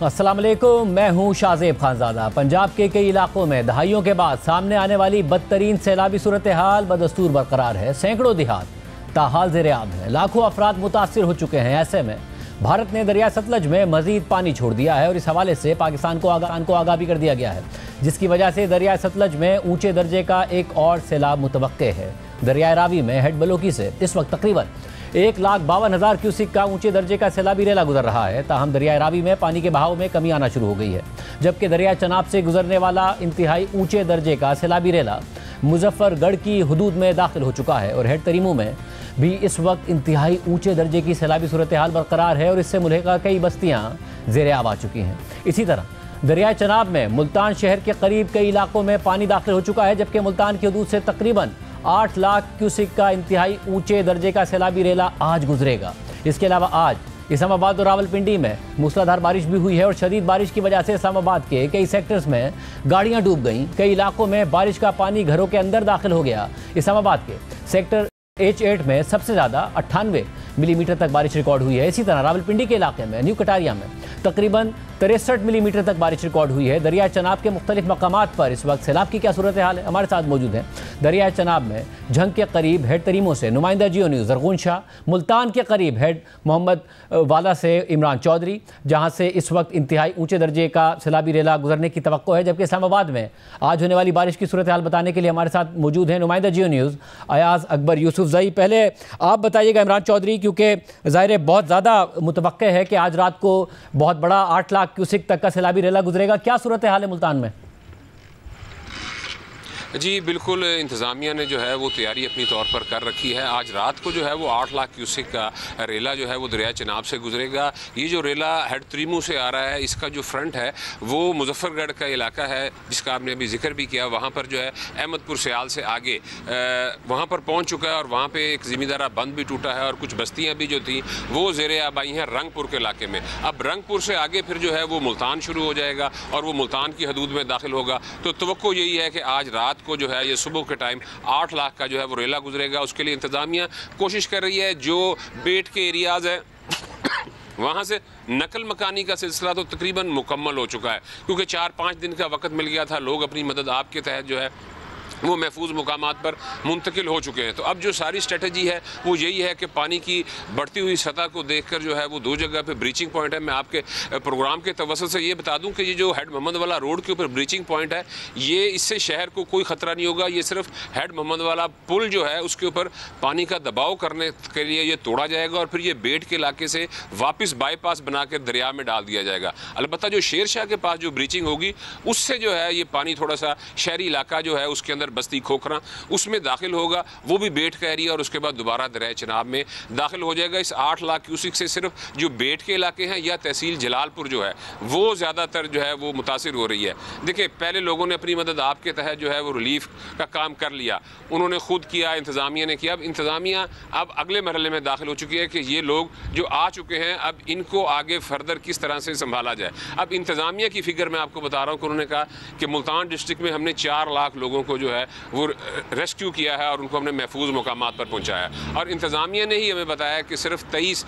अस्सलाम वालेकुम, मैं हूं शाहजेब खानजादा। पंजाब के कई इलाकों में दहाइयों के बाद सामने आने वाली बदतरीन सैलाबी सूरत हाल बदस्तूर बरकरार है। सैकड़ों देहात ताहाल ज़ेर-ए-आब है, लाखों अफराद मुतासिर हो चुके हैं। ऐसे में भारत ने दरिया सतलज में मजीद पानी छोड़ दिया है और इस हवाले से पाकिस्तान को आगाह भी कर दिया गया है, जिसकी वजह से दरिया सतलज में ऊंचे दर्जे का एक और सैलाब मुतवक्के है। दरिया रावी में हेड बलोकी से इस वक्त तकरीबन 1,52,000 क्यूसिक का ऊंचे दर्जे का सैलाबी रेला गुजर रहा है। ताहम दरिया रावी में पानी के बहाव में कमी आना शुरू हो गई है, जबकि दरिया चनाब से गुजरने वाला इंतहाई ऊंचे दर्जे का सैलाबी रेला मुजफ्फरगढ़ की हदूद में दाखिल हो चुका है और हेड तरीमू में भी इस वक्त इंतहाई ऊंचे दर्जे की सैलाबी सूरत हाल बरकरार है और इससे मुल्हिका कई बस्तियां ज़ेर-ए-आब आ चुकी हैं। इसी तरह दरिया चनाब में मुल्तान शहर के करीब कई इलाकों में पानी दाखिल हो चुका है, जबकि मुल्तान की हदूद से तकरीबन 8 लाख क्यूसिक का इंतहाई ऊंचे दर्जे का सैलाबी रेला आज गुजरेगा। इसके अलावा आज इस्लामाबाद और रावलपिंडी में मूसलाधार बारिश भी हुई है और शदीद बारिश की वजह से इस्लामाबाद के कई सेक्टर्स में गाड़ियां डूब गईं। कई इलाकों में बारिश का पानी घरों के अंदर दाखिल हो गया। इस्लामाबाद के सेक्टर H8 में सबसे ज़्यादा 98 मिलीमीटर तक बारिश रिकॉर्ड हुई है। इसी तरह रावलपिंडी के इलाके में न्यू कटारिया में तकरीबन 63 मिलीमीटर तक बारिश रिकॉर्ड हुई है। दरिया चनाब के मुख्तलिफ मकामात पर इस वक्त सैलाब की क्या सूरत हाल है, हमारे साथ मौजूद हैं दरिया चनाब में झंग के करीब हेड तरीमों से नुमाइंदा जियो न्यूज़ अरगून शाह, मुल्तान के करीब हेड मोहम्मद वाला से इमरान चौधरी, जहाँ से इस वक्त इंतहाई ऊँचे दर्जे का सैलाबी रेला गुजरने की तवक्को है, जबकि इस्लामाबाद में आज होने वाली बारिश की सूरत हाल बताने के लिए हमारे साथ मौजूद हैं नुमाइंदा जियो न्यूज़ अयाज अकबर यूसुफजई। पहले आप बताइएगा इमरान चौधरी, क्योंकि ज़ाहिर बहुत ज़्यादा मुतवक्के है कि आज रात को बहुत बड़ा 8 लाख क्यूसिक तक का सैलाबी रेला गुजरेगा, क्या सूरत हाल है मुल्तान में? जी बिल्कुल, इंतज़ामिया ने जो है वो तैयारी अपनी तौर पर कर रखी है। आज रात को जो है वो 8 लाख क्यूसिक का रेला जो है वो दरिया चनाब से गुजरेगा। ये जो रेला हेड तरीमू से आ रहा है, इसका जो फ्रंट है वो मुजफ्फरगढ़ का इलाका है, जिसका आपने अभी जिक्र भी किया। वहाँ पर जो है अहमदपुर सयाल से आगे वहाँ पर पहुँच चुका है और वहाँ पर एक ज़मींदारा बंद भी टूटा है और कुछ बस्तियाँ भी जो थी वो ज़ेर-ए-आब आई हैं रंगपुर के इलाके में। अब रंगपुर से आगे फिर जो है वो मुल्तान शुरू हो जाएगा और वो मुल्तान की हदूद में दाखिल होगा। तो तवक्को यही है कि आज रात को जो है ये सुबह के टाइम 8 लाख का जो है वो रेला गुजरेगा। उसके लिए इंतज़ामिया कोशिश कर रही है। जो बेट के एरियाज़ हैं वहाँ से नकल मकानी का सिलसिला तो तकरीबन मुकम्मल हो चुका है, क्योंकि 4-5 दिन का वक्त मिल गया था। लोग अपनी मदद आपके तहत जो है वो महफूज मुकामात पर मुंतकिल हो चुके हैं। तो अब जो सारी स्ट्रेटजी है वो यही है कि पानी की बढ़ती हुई सतह को देखकर जो है वो 2 जगह पे ब्रीचिंग पॉइंट है। मैं आपके प्रोग्राम के तवज्जुह से ये बता दूं कि ये जो हेड मोहम्मद वाला रोड के ऊपर ब्रीचिंग पॉइंट है, ये इससे शहर को कोई ख़तरा नहीं होगा। ये सिर्फ हेड मोहम्मद वाला पुल जो है उसके ऊपर पानी का दबाव करने के लिए ये तोड़ा जाएगा और फिर ये बेट के इलाके से वापस बाईपास बना के दरिया में डाल दिया जाएगा। अलबत्ता जो शेर शाह के पास जो ब्रीचिंग होगी उससे जो है ये पानी थोड़ा सा शहरी इलाका जो है उसके अंदर बस्ती खोखरा उसमें दाखिल होगा, वो भी बेट का एरिया, और उसके बाद दोबारा दरिया चनाब में दाखिल हो जाएगा। इस 8 लाख क्यूसिक से सिर्फ जो बेट के इलाके हैं या तहसील जलालपुर जो है वो ज़्यादातर जो है वो मुतासिर हो रही है। देखिए, पहले लोगों ने अपनी मदद आपके तहत जो है वो रिलीफ का काम कर लिया, उन्होंने खुद किया, इंतज़ामिया ने किया। अब इंतज़ामिया अब अगले मरहले में दाखिल हो चुकी है कि ये लोग जो आ चुके हैं अब इनको आगे फर्दर किस तरह से संभाला जाए। अब इंतज़ामिया की फिगर मैं आपको बता रहा हूँ कि उन्होंने कहा कि मुल्तान डिस्ट्रिक्ट में हमने 4 लाख लोगों को जो है वो रेस्क्यू किया है और उनको हमने महफूज मुकामात पर पहुंचाया। और इंतज़ामिया ने ही हमें बताया कि सिर्फ 23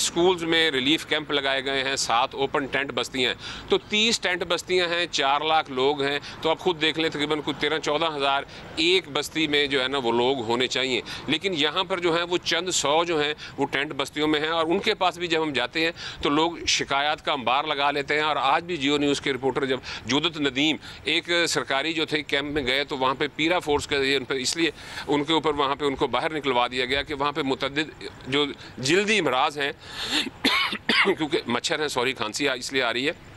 स्कूल्स में रिलीफ कैंप लगाए गए हैं, 7 ओपन टेंट बस्तियां हैं, तो 30 टेंट बस्तियां हैं, 4 लाख लोग हैं। तो आप खुद देख लें तकरीबन कुछ 13-14 हज़ार एक बस्ती में जो है ना वो लोग होने चाहिए। लेकिन यहाँ पर जो है वो चंद 100 जो हैं वो टेंट बस्तियों में हैं और उनके पास भी जब हम जाते हैं तो लोग शिकायत का अंबार लगा लेते हैं। और आज भी जियो न्यूज़ के रिपोर्टर जब जुदत नदीम एक सरकारी जो थे कैंप में गए तो वहाँ पर पीरा फोर्स का उन पर इसलिए उनके ऊपर वहाँ पे उनको बाहर निकलवा दिया गया कि वहाँ पे मुतअद्दिद जो जिल्दी इमराज हैं क्योंकि मच्छर हैं, सॉरी खांसी इसलिए आ रही है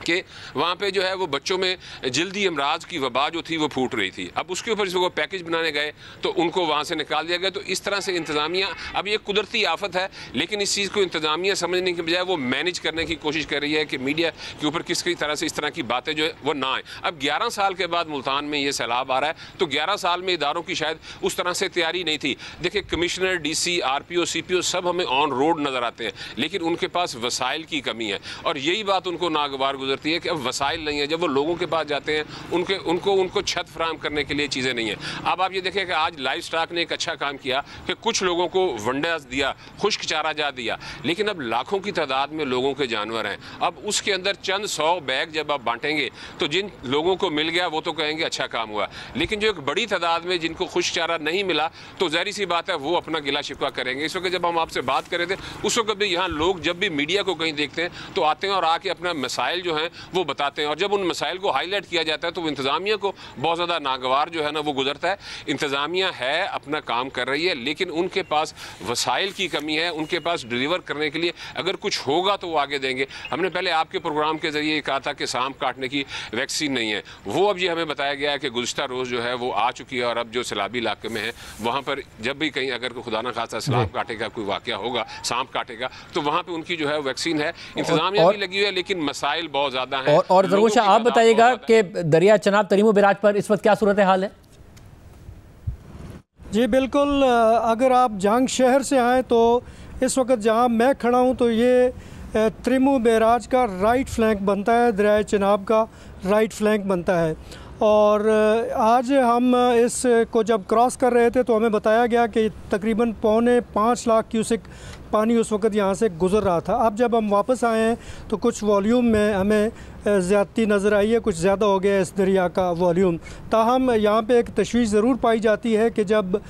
कि वहाँ पे जो है वो बच्चों में जल्दी अमराज की वबा जो थी वो फूट रही थी। अब उसके ऊपर वो पैकेज बनाने गए तो उनको वहाँ से निकाल दिया गया। तो इस तरह से इंतज़ामिया, अब ये कुदरती आफत है लेकिन इस चीज़ को इंतज़ामिया समझने के बजाय वो मैनेज करने की कोशिश कर रही है कि मीडिया के ऊपर किस तरह से इस तरह की बातें जो है वो ना आए। अब 11 साल के बाद मुल्तान में ये सैलाब आ रहा है तो 11 साल में इदारों की शायद उस तरह से तैयारी नहीं थी। देखिए, कमिश्नर, DC, RPO, CPO सब हमें ऑन रोड नज़र आते हैं लेकिन उनके पास वसाइल की कमी है और यही बात उनको नागवार गुजर गुजरती है कि अब वसाइल नहीं है। जब वो लोगों के पास जाते हैं उनको छत फराहम करने के लिए चीज़ें नहीं है। अब आप ये देखें कि आज लाइफ स्टॉक ने एक अच्छा काम किया कि कुछ लोगों को वंडा दिया, खुश्क चारा जा दिया, लेकिन अब लाखों की तादाद में लोगों के जानवर हैं। अब उसके अंदर चंद 100 बैग जब आप बांटेंगे तो जिन लोगों को मिल गया वो तो कहेंगे अच्छा काम हुआ, लेकिन जो एक बड़ी तादाद में जिनको खुश्क चारा नहीं मिला तो ज़ाहिर सी बात है वो अपना गिला शिकवा करेंगे। इस वक्त जब हम आपसे बात कर रहे थे उस वक्त भी यहाँ लोग जब भी मीडिया को कहीं देखते हैं तो आते हैं और आके अपना मसाइल जो हैं वो बताते हैं, और जब उन मसाइल को हाईलाइट किया जाता है तो इंतज़ामिया को बहुत ज़्यादा नागवार जो है ना वो गुजरता है। इंतज़ामिया है, अपना काम कर रही है, लेकिन उनके पास वसाइल की कमी है। उनके पास डिलीवर करने के लिए अगर कुछ होगा तो वो आगे देंगे। हमने पहले आपके प्रोग्राम के जरिए कहा था कि सांप काटने की वैक्सीन नहीं है, वो अब ये हमें बताया गया है कि गुज़िश्ता रोज़ जो है वो आ चुकी है, और अब जो सैलाबी इलाके में है वहाँ पर जब भी कहीं अगर खुदा न खासा सांप काटेगा, कोई वाक़या होगा, सांप काटेगा, तो वहाँ पर उनकी जो है वैक्सीन है। इंतज़ामिया भी लगी हुई है, लेकिन मसाइल बहुत ज़्यादा हैं। और ज़रूर आप बताइएगा कि दरिया चनाब तरीमो बैराज पर इस वक्त क्या सूरत हाल है? जी बिल्कुल, अगर आप जंग शहर से आएँ तो इस वक्त जहाँ मैं खड़ा हूँ तो ये तरीमो बैराज का राइट फ्लैंक बनता है, दरिया चनाब का राइट फ्लैंक बनता है। और आज हम इसको जब क्रॉस कर रहे थे तो हमें बताया गया कि तकरीबन 4.25 लाख क्यूसेक पानी उस वक्त यहाँ से गुज़र रहा था। अब जब हम वापस आए हैं तो कुछ वॉल्यूम में हमें ज़्यादती नज़र आई है, कुछ ज़्यादा हो गया इस दरिया का वॉल्यूम। ताहम यहाँ पे एक तशवीश ज़रूर पाई जाती है कि जब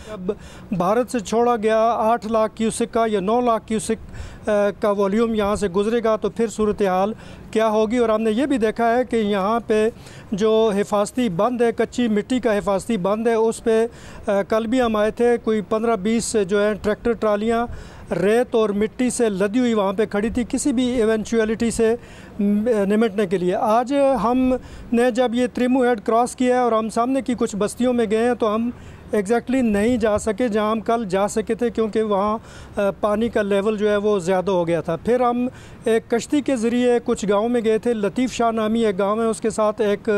भारत से छोड़ा गया 8 लाख क्यूसेक का या 9 लाख क्यूसेक का वॉल्यूम यहाँ से गुज़रेगा तो फिर सूरत हाल क्या होगी। और हमने ये भी देखा है कि यहाँ पे जो हिफाजती बंद है, कच्ची मिट्टी का हिफाजती बंद है, उस पर कल भी हम आए थे, कोई 15-20 जो है ट्रैक्टर ट्रालियाँ रेत और मिट्टी से लदी हुई वहाँ पे खड़ी थी किसी भी इवेंचुअलिटी से निपटने के लिए। आज हमने जब ये तरीमो हेड क्रॉस किया है और हम सामने की कुछ बस्तियों में गए हैं तो हम एग्जैक्टली नहीं जा सके जहाँ हम कल जा सके थे, क्योंकि वहाँ पानी का लेवल जो है वो ज़्यादा हो गया था। फिर हम एक कश्ती के ज़रिए कुछ गाँव में गए थे। लतीफ़ शाह नामी एक गाँव है, उसके साथ एक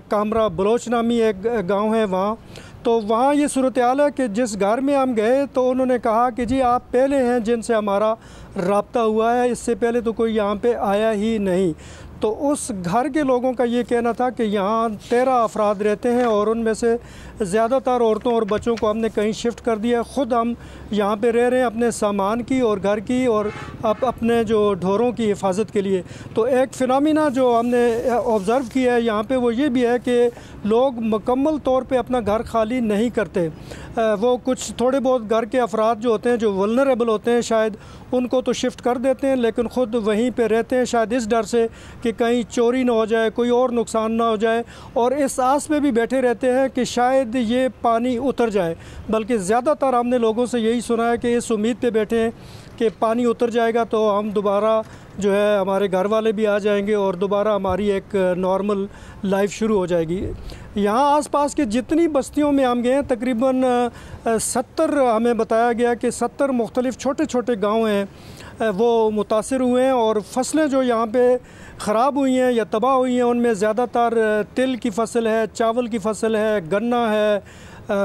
कामरा बलोच नामी एक गाँव है वहाँ। तो वहाँ ये सूरत हाल है कि जिस घर में हम गए तो उन्होंने कहा कि जी आप पहले हैं जिनसे हमारा रब्ता हुआ है, इससे पहले तो कोई यहाँ पे आया ही नहीं। तो उस घर के लोगों का ये कहना था कि यहाँ 13 अफराद रहते हैं और उनमें से ज़्यादातर औरतों और बच्चों को हमने कहीं शिफ्ट कर दिया। ख़ुद हम यहाँ पे रह रहे हैं अपने सामान की और घर की और अपने जो ढोरों की हिफाजत के लिए। तो एक फ़िनोमेना जो हमने ऑब्ज़र्व किया है यहाँ पे वो ये भी है कि लोग मुकम्मल तौर पे अपना घर खाली नहीं करते। वो कुछ थोड़े बहुत घर के अफराद जो होते हैं जो वल्नरेबल होते हैं शायद उनको तो शिफ्ट कर देते हैं, लेकिन ख़ुद वहीं पे रहते हैं, शायद इस डर से कि कहीं चोरी ना हो जाए, कोई और नुकसान ना हो जाए, और इस आस में भी बैठे रहते हैं कि शायद ये पानी उतर जाए। बल्कि ज़्यादातर हमने लोगों से यही सुना है कि इस उम्मीद पे बैठे हैं कि पानी उतर जाएगा तो हम दोबारा जो है हमारे घर वाले भी आ जाएंगे और दोबारा हमारी एक नॉर्मल लाइफ शुरू हो जाएगी। यहाँ आसपास के जितनी बस्तियों में हम गए हैं तकरीबन 70 हमें बताया गया कि 70 मुख्तलिफ़ छोटे छोटे गांव हैं वो मुतासिर हुए हैं, और फसलें जो यहाँ पे ख़राब हुई हैं या तबाह हुई हैं उनमें ज़्यादातर तिल की फसल है, चावल की फसल है, गन्ना है,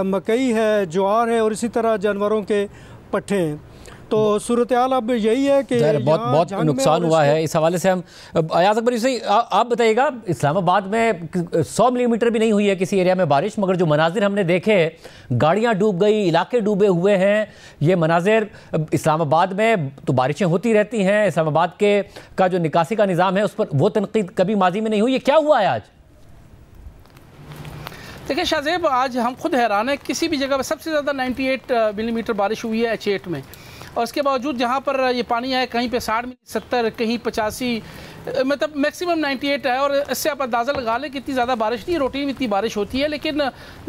मकई है, ज्वार है और इसी तरह जानवरों के पट्ठे हैं। तो सूरत हाल अब यही है कि बहुत नुकसान हुआ है। इस हवाले से हम अयाज अकबर से आप बताइएगा, इस्लामाबाद में 100 मिलीमीटर भी नहीं हुई है किसी एरिया में बारिश, मगर जो मनाजिर हमने देखे, गाड़ियां डूब गई, इलाके डूबे हुए हैं, ये मनाजिर इस्लामाबाद में तो बारिशें होती रहती हैं, इस्लामाबाद के का जो निकासी का निज़ाम है उस पर वो तनकीद कभी माजी में नहीं हुई, ये क्या हुआ है आज? देखिए शाहजेब, आज हम खुद हैरान हैं, किसी भी जगह पर सबसे ज़्यादा 98 मिलीमीटर बारिश हुई है H8 में, और इसके बावजूद जहाँ पर ये पानी है कहीं पे 60, 70, कहीं 85, मतलब मैक्सिमम 98 है। और इससे आप अंदाज़ा लगा लें कि इतनी ज़्यादा बारिश नहीं, रूटीन इतनी बारिश होती है। लेकिन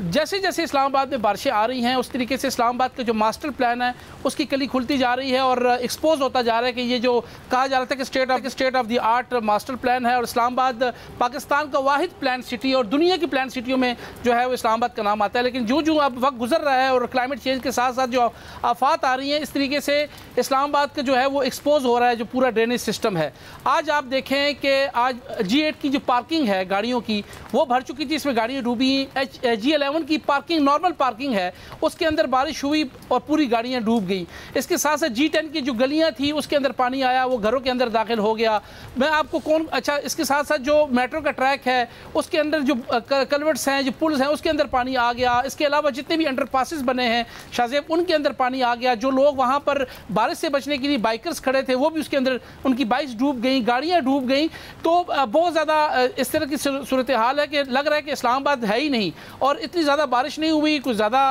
जैसे जैसे इस्लामाबाद में बारिशें आ रही हैं उस तरीके से इस्लामाबाद का जो मास्टर प्लान है उसकी कली खुलती जा रही है और एक्सपोज होता जा रहा है कि ये जो कहा जा रहा था कि state of the art master plan है, और इस्लामाबाद पाकिस्तान का वाहिद प्लान सिटी और दुनिया की प्लान सिटियों में जो है वो इस्लामाबाद का नाम आता है। लेकिन जो अब वक्त गुजर रहा है और क्लाइमेट चेंज के साथ साथ जो आफात आ रही हैं, इस तरीके से इस्लामाबाद का जो है वो एक्सपोज हो रहा है जो पूरा ड्रेनेज सिस्टम है। आज आप देखें कि आज G8 की जो पार्किंग है गाड़ियों की वो भर चुकी थी, इसमें गाड़ियाँ डूबी। G11 की पार्किंग नॉर्मल पार्किंग है, उसके अंदर बारिश हुई और पूरी गाड़ियाँ डूब गई। इसके साथ साथ G10 की जो गलियाँ थी उसके अंदर पानी आया, वो घरों के अंदर दाखिल हो गया। मैं आपको अच्छा, इसके साथ साथ जो मेट्रो का ट्रैक है उसके अंदर जो कलवर्ट्स हैं, जो पुल्स हैं, उसके अंदर पानी आ गया। इसके अलावा जितने भी अंडरपासेस बने हैं शाहजेब, उनके अंदर पानी आ गया। जो लोग वहाँ पर बारिश से बचने के लिए बाइकर्स खड़े थे वो भी उसके अंदर, उनकी बाइक्स डूब गई, गाड़ियाँ डूब गई। तो बहुत ज़्यादा इस तरह की सूरत हाल है कि लग रहा है कि इस्लामाबाद है ही नहीं। और इतनी ज़्यादा बारिश नहीं हुई, कुछ ज़्यादा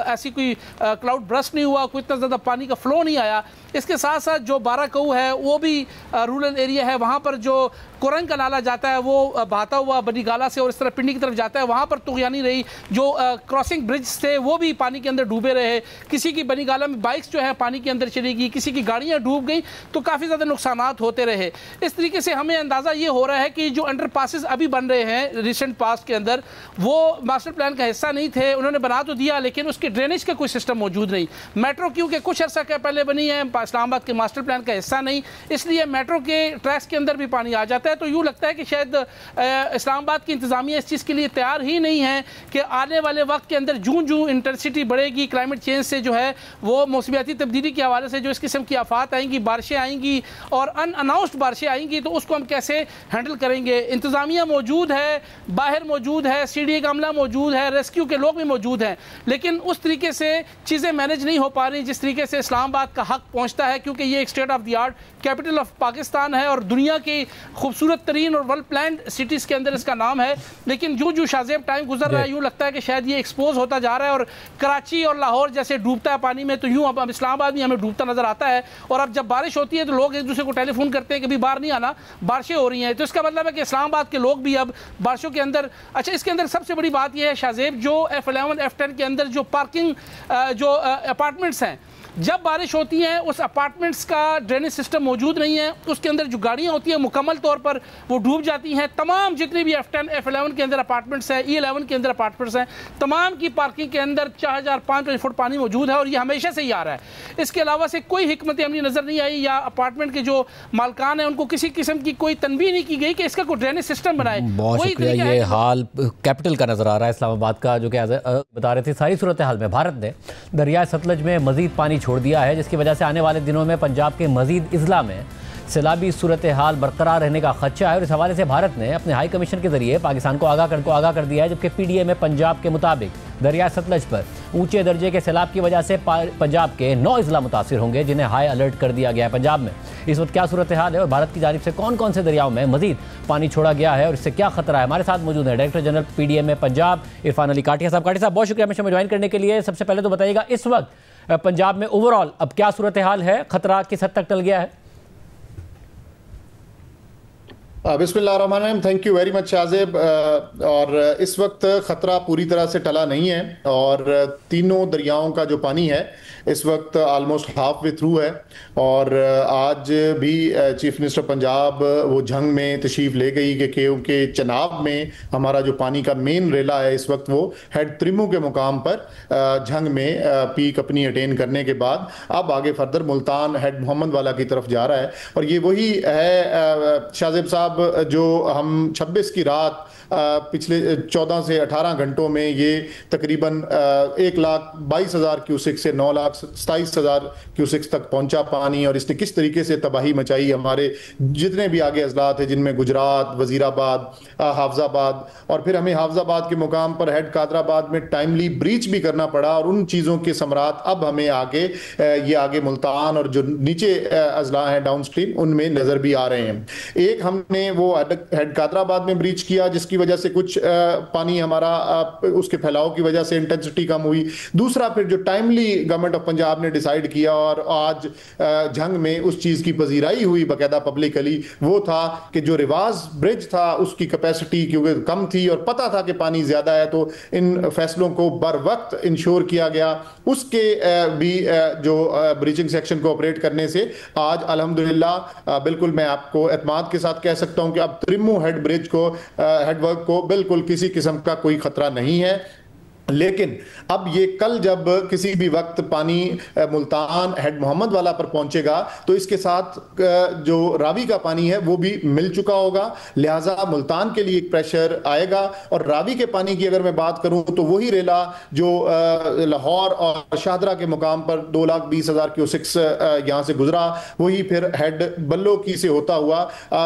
ऐसी कोई क्लाउड ब्रस्ट नहीं हुआ, कोई इतना ज़्यादा पानी का फ्लो नहीं आया। इसके साथ साथ जो बाराकऊ है वो भी रूरल एरिया है, वहाँ पर जो कोरंग का नाला जाता है वो बहता हुआ बनीगाला से और इस तरह पिंडी की तरफ जाता है, वहाँ पर तुगयानी रही। जो क्रॉसिंग ब्रिज थे वो भी पानी के अंदर डूबे रहे। किसी की बनीगाला में बाइक्स जो है पानी के अंदर चली गई, किसी की गाड़ियाँ डूब गई, तो काफ़ी ज़्यादा नुकसानात होते रहे। इस तरीके से हमें अंदाज़ा ये हो रहा है कि जो अंडर पासिस अभी बन रहे हैं रिसेंट पास्ट के अंदर, वो मास्टर प्लान का हिस्सा नहीं थे। उन्होंने बना तो दिया लेकिन उसके ड्रेनेज का कोई सिस्टम मौजूद नहीं। मेट्रो क्योंकि कुछ अर्सा के पहले बनी है, इस्लामाबाद के मास्टर प्लान का हिस्सा नहीं, इसलिए मेट्रो के ट्रैक्स के अंदर भी पानी आ जाता है। तो यूँ लगता है कि शायद इस्लामाबाद की इंतजामिया इस चीज़ के लिए तैयार ही नहीं है कि आने वाले वक्त के अंदर जूं जूं इंटेंसिटी बढ़ेगी, क्लाइमेट चेंज से जो है वो मौसमियाती तब्दीली के हवाले से जो इस किस्म की आफात आएंगी, बारिशें आएंगी और अनअनाउंस्ड बारिशें आएंगी, तो उसको हम कैसे हैंडल करेंगे। इंतजामिया मौजूद है, बाहर मौजूद है, CDA का अमला मौजूद है, रेस्क्यू के लोग भी मौजूद हैं, लेकिन उस तरीके से चीज़ें मैनेज नहीं हो पा रही जिस तरीके से इस्लामाबाद का हक पहुँचता है, क्योंकि ये एक state of the art capital of Pakistan है और दुनिया की खूबसूरत तरीन और वेल प्लान्ड सिटीज़ के अंदर इसका नाम है। लेकिन जो जो शाहजेब टाइम गुजर रहा है यूँ लगता है कि शायद ये एक्सपोज होता जा रहा है और कराची और लाहौर जैसे डूबता है पानी में, तो यूँ अब इस्लामाबाद भी हमें डूबता नजर आता है। और अब जब बारिश होती है तो लोग एक दूसरे को टेलीफोन करते हैं कि भी बाहर नहीं आना, बारिशें हो रही हैं। तो इसका मतलब है कि इस्लामाबाद के लोग भी अब बारिशों के अंदर। अच्छा, इसके अंदर सबसे बड़ी बात यह है शाहजेब, जो F11 F10 के अंदर जो पार्किंग जो अपार्टमेंट्स हैं, जब बारिश होती है उस अपार्टमेंट्स का ड्रेनेज सिस्टम मौजूद नहीं है, उसके अंदर जो गाड़ियाँ होती हैं मुकम्मल तौर पर वो डूब जाती हैं। तमाम जितनी भी F10 F11 के अंदर अपार्टमेंट्स हैं, E11 के अंदर अपार्टमेंट्स हैं, तमाम की पार्किंग के अंदर 4000-5000 फुट पानी मौजूद है और ये हमेशा से ही आ रहा है। इसके अलावा से कोई हिकमत अमली नज़र नहीं आई या अपार्टमेंट के जो मालकान हैं उनको किसी किस्म की कोई तनबीह नहीं की गई कि इसका कोई ड्रेनेज सिस्टम बनाए। बहुत शुक्रिया। ये हाल कैपिटल का नज़र आ रहा है इस्लामाबाद का, जो कि बता रहे थे। सारी सूरत हाल में भारत ने दरिया सतलज में मजीद पानी छोड़ दिया है, जिसकी वजह से आने वाले दिनों में पंजाब के मजीद इजला में सैलाबी सूरत हाल बरकरार रहने का खदशा है। और इस हवाले से भारत ने अपने हाई कमीशन के जरिए पाकिस्तान को आगाह कर दिया है। जबकि PDA में पंजाब के मुताबिक दरिया सतलज पर ऊंचे दर्जे के सैलाब की वजह से पंजाब के 9 इजला मुतासिर होंगे, जिन्हें हाई अलर्ट कर दिया गया है। पंजाब में इस वक्त क्या सूरत हाल है और भारत की जानिब से कौन कौन से दरियाओं में मजीद पानी छोड़ा गया है और इससे क्या खतरा है, हमारे साथ मौजूद है डायरेक्टर जनरल PDA में पंजाब इरफान अली काटिया साहब। काटिया साहब, बहुत शुक्रिया हमें ज्वाइन करने के लिए। सबसे पहले तो बताइएगा इस वक्त पंजाब में ओवरऑल अब क्या सूरत हाल है, खतरा किस हद तक टल गया है? बिस्मिल्लाहिर्रहमानिर्रहीम, thank you very much Shahzeb. और इस वक्त ख़तरा पूरी तरह से टला नहीं है और तीनों दरियाओं का जो पानी है इस वक्त आलमोस्ट हाफ वे थ्रू है। और आज भी चीफ मिनिस्टर पंजाब वो झंग में तशरीफ़ ले गई कि क्योंकि चनाब में हमारा जो पानी का मेन रेला है इस वक्त वो हेड त्रिमू के मुकाम पर झंग में पीक अपनी अटेन करने के बाद अब आगे फर्दर मुल्तान हेड मोहम्मद वाला की तरफ जा रहा है। और ये वही है शाहजेब साहब जो हम 26 की रात पिछले 14 से 18 घंटों में ये तकरीबन 1,22,000 क्यूसिक से 9,27,000 क्यूसिक तक पहुंचा पानी। और इसने किस तरीके से तबाही मचाई हमारे जितने भी आगे अजलात हैं, जिनमें गुजरात, वजीराबाद, हाफजाबाद, और फिर हमें हाफजाबाद के मुकाम पर हेड कादराबाद में टाइमली ब्रीच भी करना पड़ा। और उन चीज़ों के समरात अब हमें आगे ये आगे मुल्तान और जो नीचे अजला हैं डाउन स्ट्रीम उनमें नज़र भी आ रहे हैं। एक हमने वो हेड कादराबाद में ब्रीच किया जिसकी वजह से कुछ पानी हमारा उसके फैलाव की वजह से इंटेंसिटी कम हुई। दूसरा फिर जो टाइमली गवर्नमेंट ऑफ पंजाब ने डिसाइड किया और आज झंग में उस चीज़ की पजीराई हुई बाकायदा पब्लिकली, वो था कि जो रिवाज ब्रिज था उसकी कैपेसिटी क्योंकि कम थी और पता था कि पानी ज़्यादा है, तो इन फैसलों को बर वक्त इंश्योर किया गया। उसके भी जो ब्रीचिंग सेक्शन को ऑपरेट करने से आज अल्हम्दुलिल्लाह बिल्कुल मैं आपको एतमाद के साथ कह सकता हूं कि अब त्रिमू हेड ब्रिज को हेड वर्क को बिल्कुल किसी किस्म का कोई खतरा नहीं है। लेकिन अब ये कल जब किसी भी वक्त पानी मुल्तान हेड मोहम्मद वाला पर पहुंचेगा तो इसके साथ जो रावी का पानी है वो भी मिल चुका होगा, लिहाजा मुल्तान के लिए एक प्रेशर आएगा। और रावी के पानी की अगर मैं बात करूं तो वही रेला जो लाहौर और शाहदरा के मुकाम पर 2,20,000 क्यूसेक्स यहां से गुजरा, वही फिर हेड बल्लो की से होता हुआ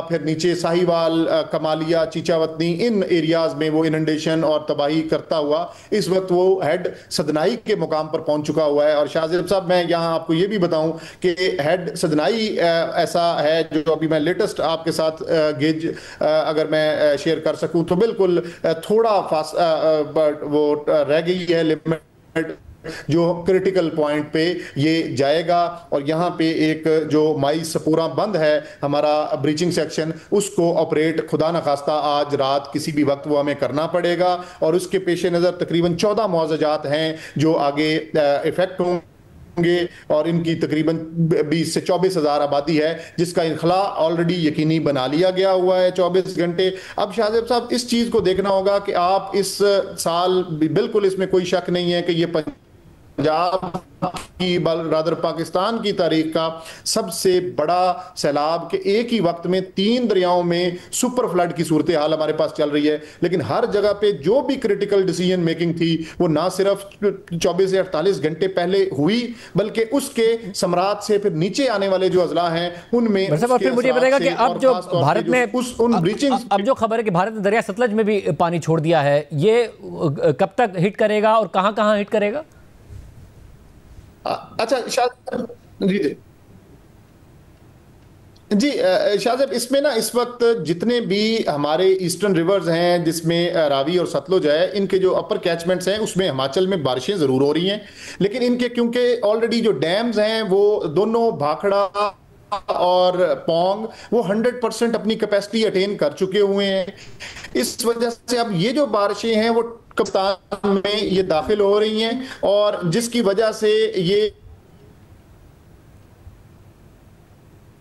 फिर नीचे साहिवाल, कमालिया, चीचावतनी, इन एरियाज में वो इनंडेशन और तबाही करता हुआ इस वक्त वो हेड सदनाई के मुकाम पर पहुंच चुका हुआ है। और शाहजेब साहब, मैं यहां आपको ये भी बताऊं कि हेड सदनाई ऐसा है जो अभी मैं लेटेस्ट आपके साथ गेज अगर मैं शेयर कर सकूं तो बिल्कुल थोड़ा वो रह गई है लिमिट जो क्रिटिकल पॉइंट पे ये जाएगा। और यहाँ पे एक जो माई सपूरा बंद है हमारा ब्रीचिंग सेक्शन, उसको ऑपरेट खुदा न खास्ता आज रात किसी भी वक्त वो हमें करना पड़ेगा। और उसके पेश नज़र तकरीबन 14 मुआवजात हैं जो आगे इफेक्ट होंगे और इनकी तकरीबन 20 से 24 हज़ार आबादी है जिसका इनखला ऑलरेडी यकीनी बना लिया गया हुआ है 24 घंटे। अब शाहजेब साहब, इस चीज़ को देखना होगा कि आप इस साल बिल्कुल इसमें कोई शक नहीं है कि ये पंजाब की रादर पाकिस्तान की तारीख का सबसे बड़ा सैलाब के एक ही वक्त में 3 दरियाओं में सुपर फ्लड की सूरत हाल हमारे पास चल रही है। लेकिन हर जगह पे जो भी क्रिटिकल डिसीजन मेकिंग थी वो ना सिर्फ 24 से 48 घंटे पहले हुई बल्कि उसके सम्राट से फिर नीचे आने वाले जो अजला हैं उनमें। फिर मुझे बताएगा कि अब जो भारत में अब जो खबर है कि भारत ने दरिया सतलज में भी पानी छोड़ दिया है, ये कब तक हिट करेगा और कहां हिट करेगा? अच्छा जी शाहजेब, इसमें ना इस वक्त जितने भी हमारे ईस्टर्न रिवर्स हैं जिसमें रावी और सतलुज है, इनके जो अपर कैचमेंट्स हैं उसमें हिमाचल में बारिशें जरूर हो रही हैं, लेकिन इनके क्योंकि ऑलरेडी जो डैम्स हैं वो दोनों भाखड़ा और पोंग वो 100% अपनी कैपेसिटी अटेन कर चुके हुए हैं। इस वजह से अब ये जो बारिशें हैं वो कप्तान में ये दाखिल हो रही हैं और जिसकी वजह से ये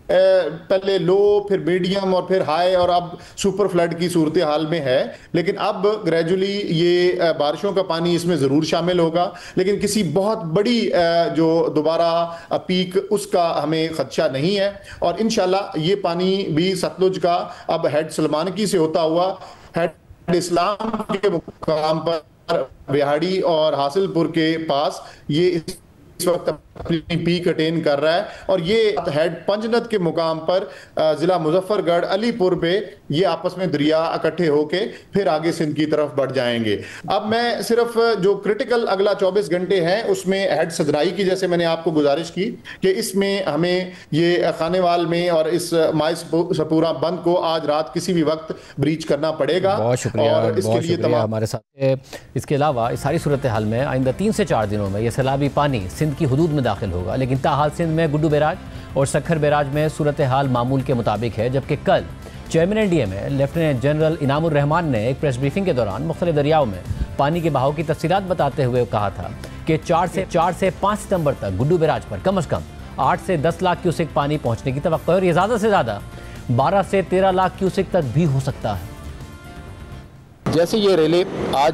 पहले लो फिर मीडियम और फिर हाई और अब सुपर फ्लड की सूरत हाल में है। लेकिन अब ग्रेजुअली ये बारिशों का पानी इसमें ज़रूर शामिल होगा, लेकिन किसी बहुत बड़ी जो दोबारा पीक उसका हमें खदशा नहीं है। और इंशाल्लाह ये पानी भी सतलुज का अब हेड सलमानकी से होता हुआ हेड इस्लाम के मुकाम पर बिहाड़ी और हासिलपुर के पास ये इस वक्त अपनी पीक अटेन कर रहा है और ये हेड पंजनद के मुकाम पर जिला मुजफ्फरगढ़ अलीपुर पे ये आपस में दरिया इकट्ठे होके फिर आगे सिंध की तरफ बढ़ जाएंगे। अब मैं सिर्फ जो क्रिटिकल अगला 24 घंटे हैं उसमें हेड सदराई की जैसे मैंने आपको गुजारिश की कि इसमें हमें ये खानेवाल में और इस माई सपूरा बंद को आज रात किसी भी वक्त ब्रीच करना पड़ेगा। बहुत शुक्रिया, और इसके लिए तमाम हमारे साथ। इसके अलावा इस सारी सूरत हाल में आइंदा 3 से 4 दिनों में यह सैलाबी पानी सिंध की हुदूद में दाखिल होगा, लेकिन ताहाल सिंध में गुड्डू बैराज और सखर बैराज में सूरत हाल मामूल के मुताबिक है। जबकि कल चेयरमैन एनडीए में लेफ्टिनेंट जनरल इनामुर रहमान ने एक प्रेस ब्रीफिंग के दौरान मुख्तलिफ दरियाओं में पानी के बहाव की तफसीलात बताते हुए कहा था कि 4 से 5 सितंबर तक गुड्डू बैराज पर कम अज़ कम 8 से 10 लाख क्यूसेक पानी पहुंचने की तवक्को है और ये ज़्यादा से ज़्यादा 12 से 13 लाख क्यूसेक तक भी हो सकता है। जैसे ये रेले आज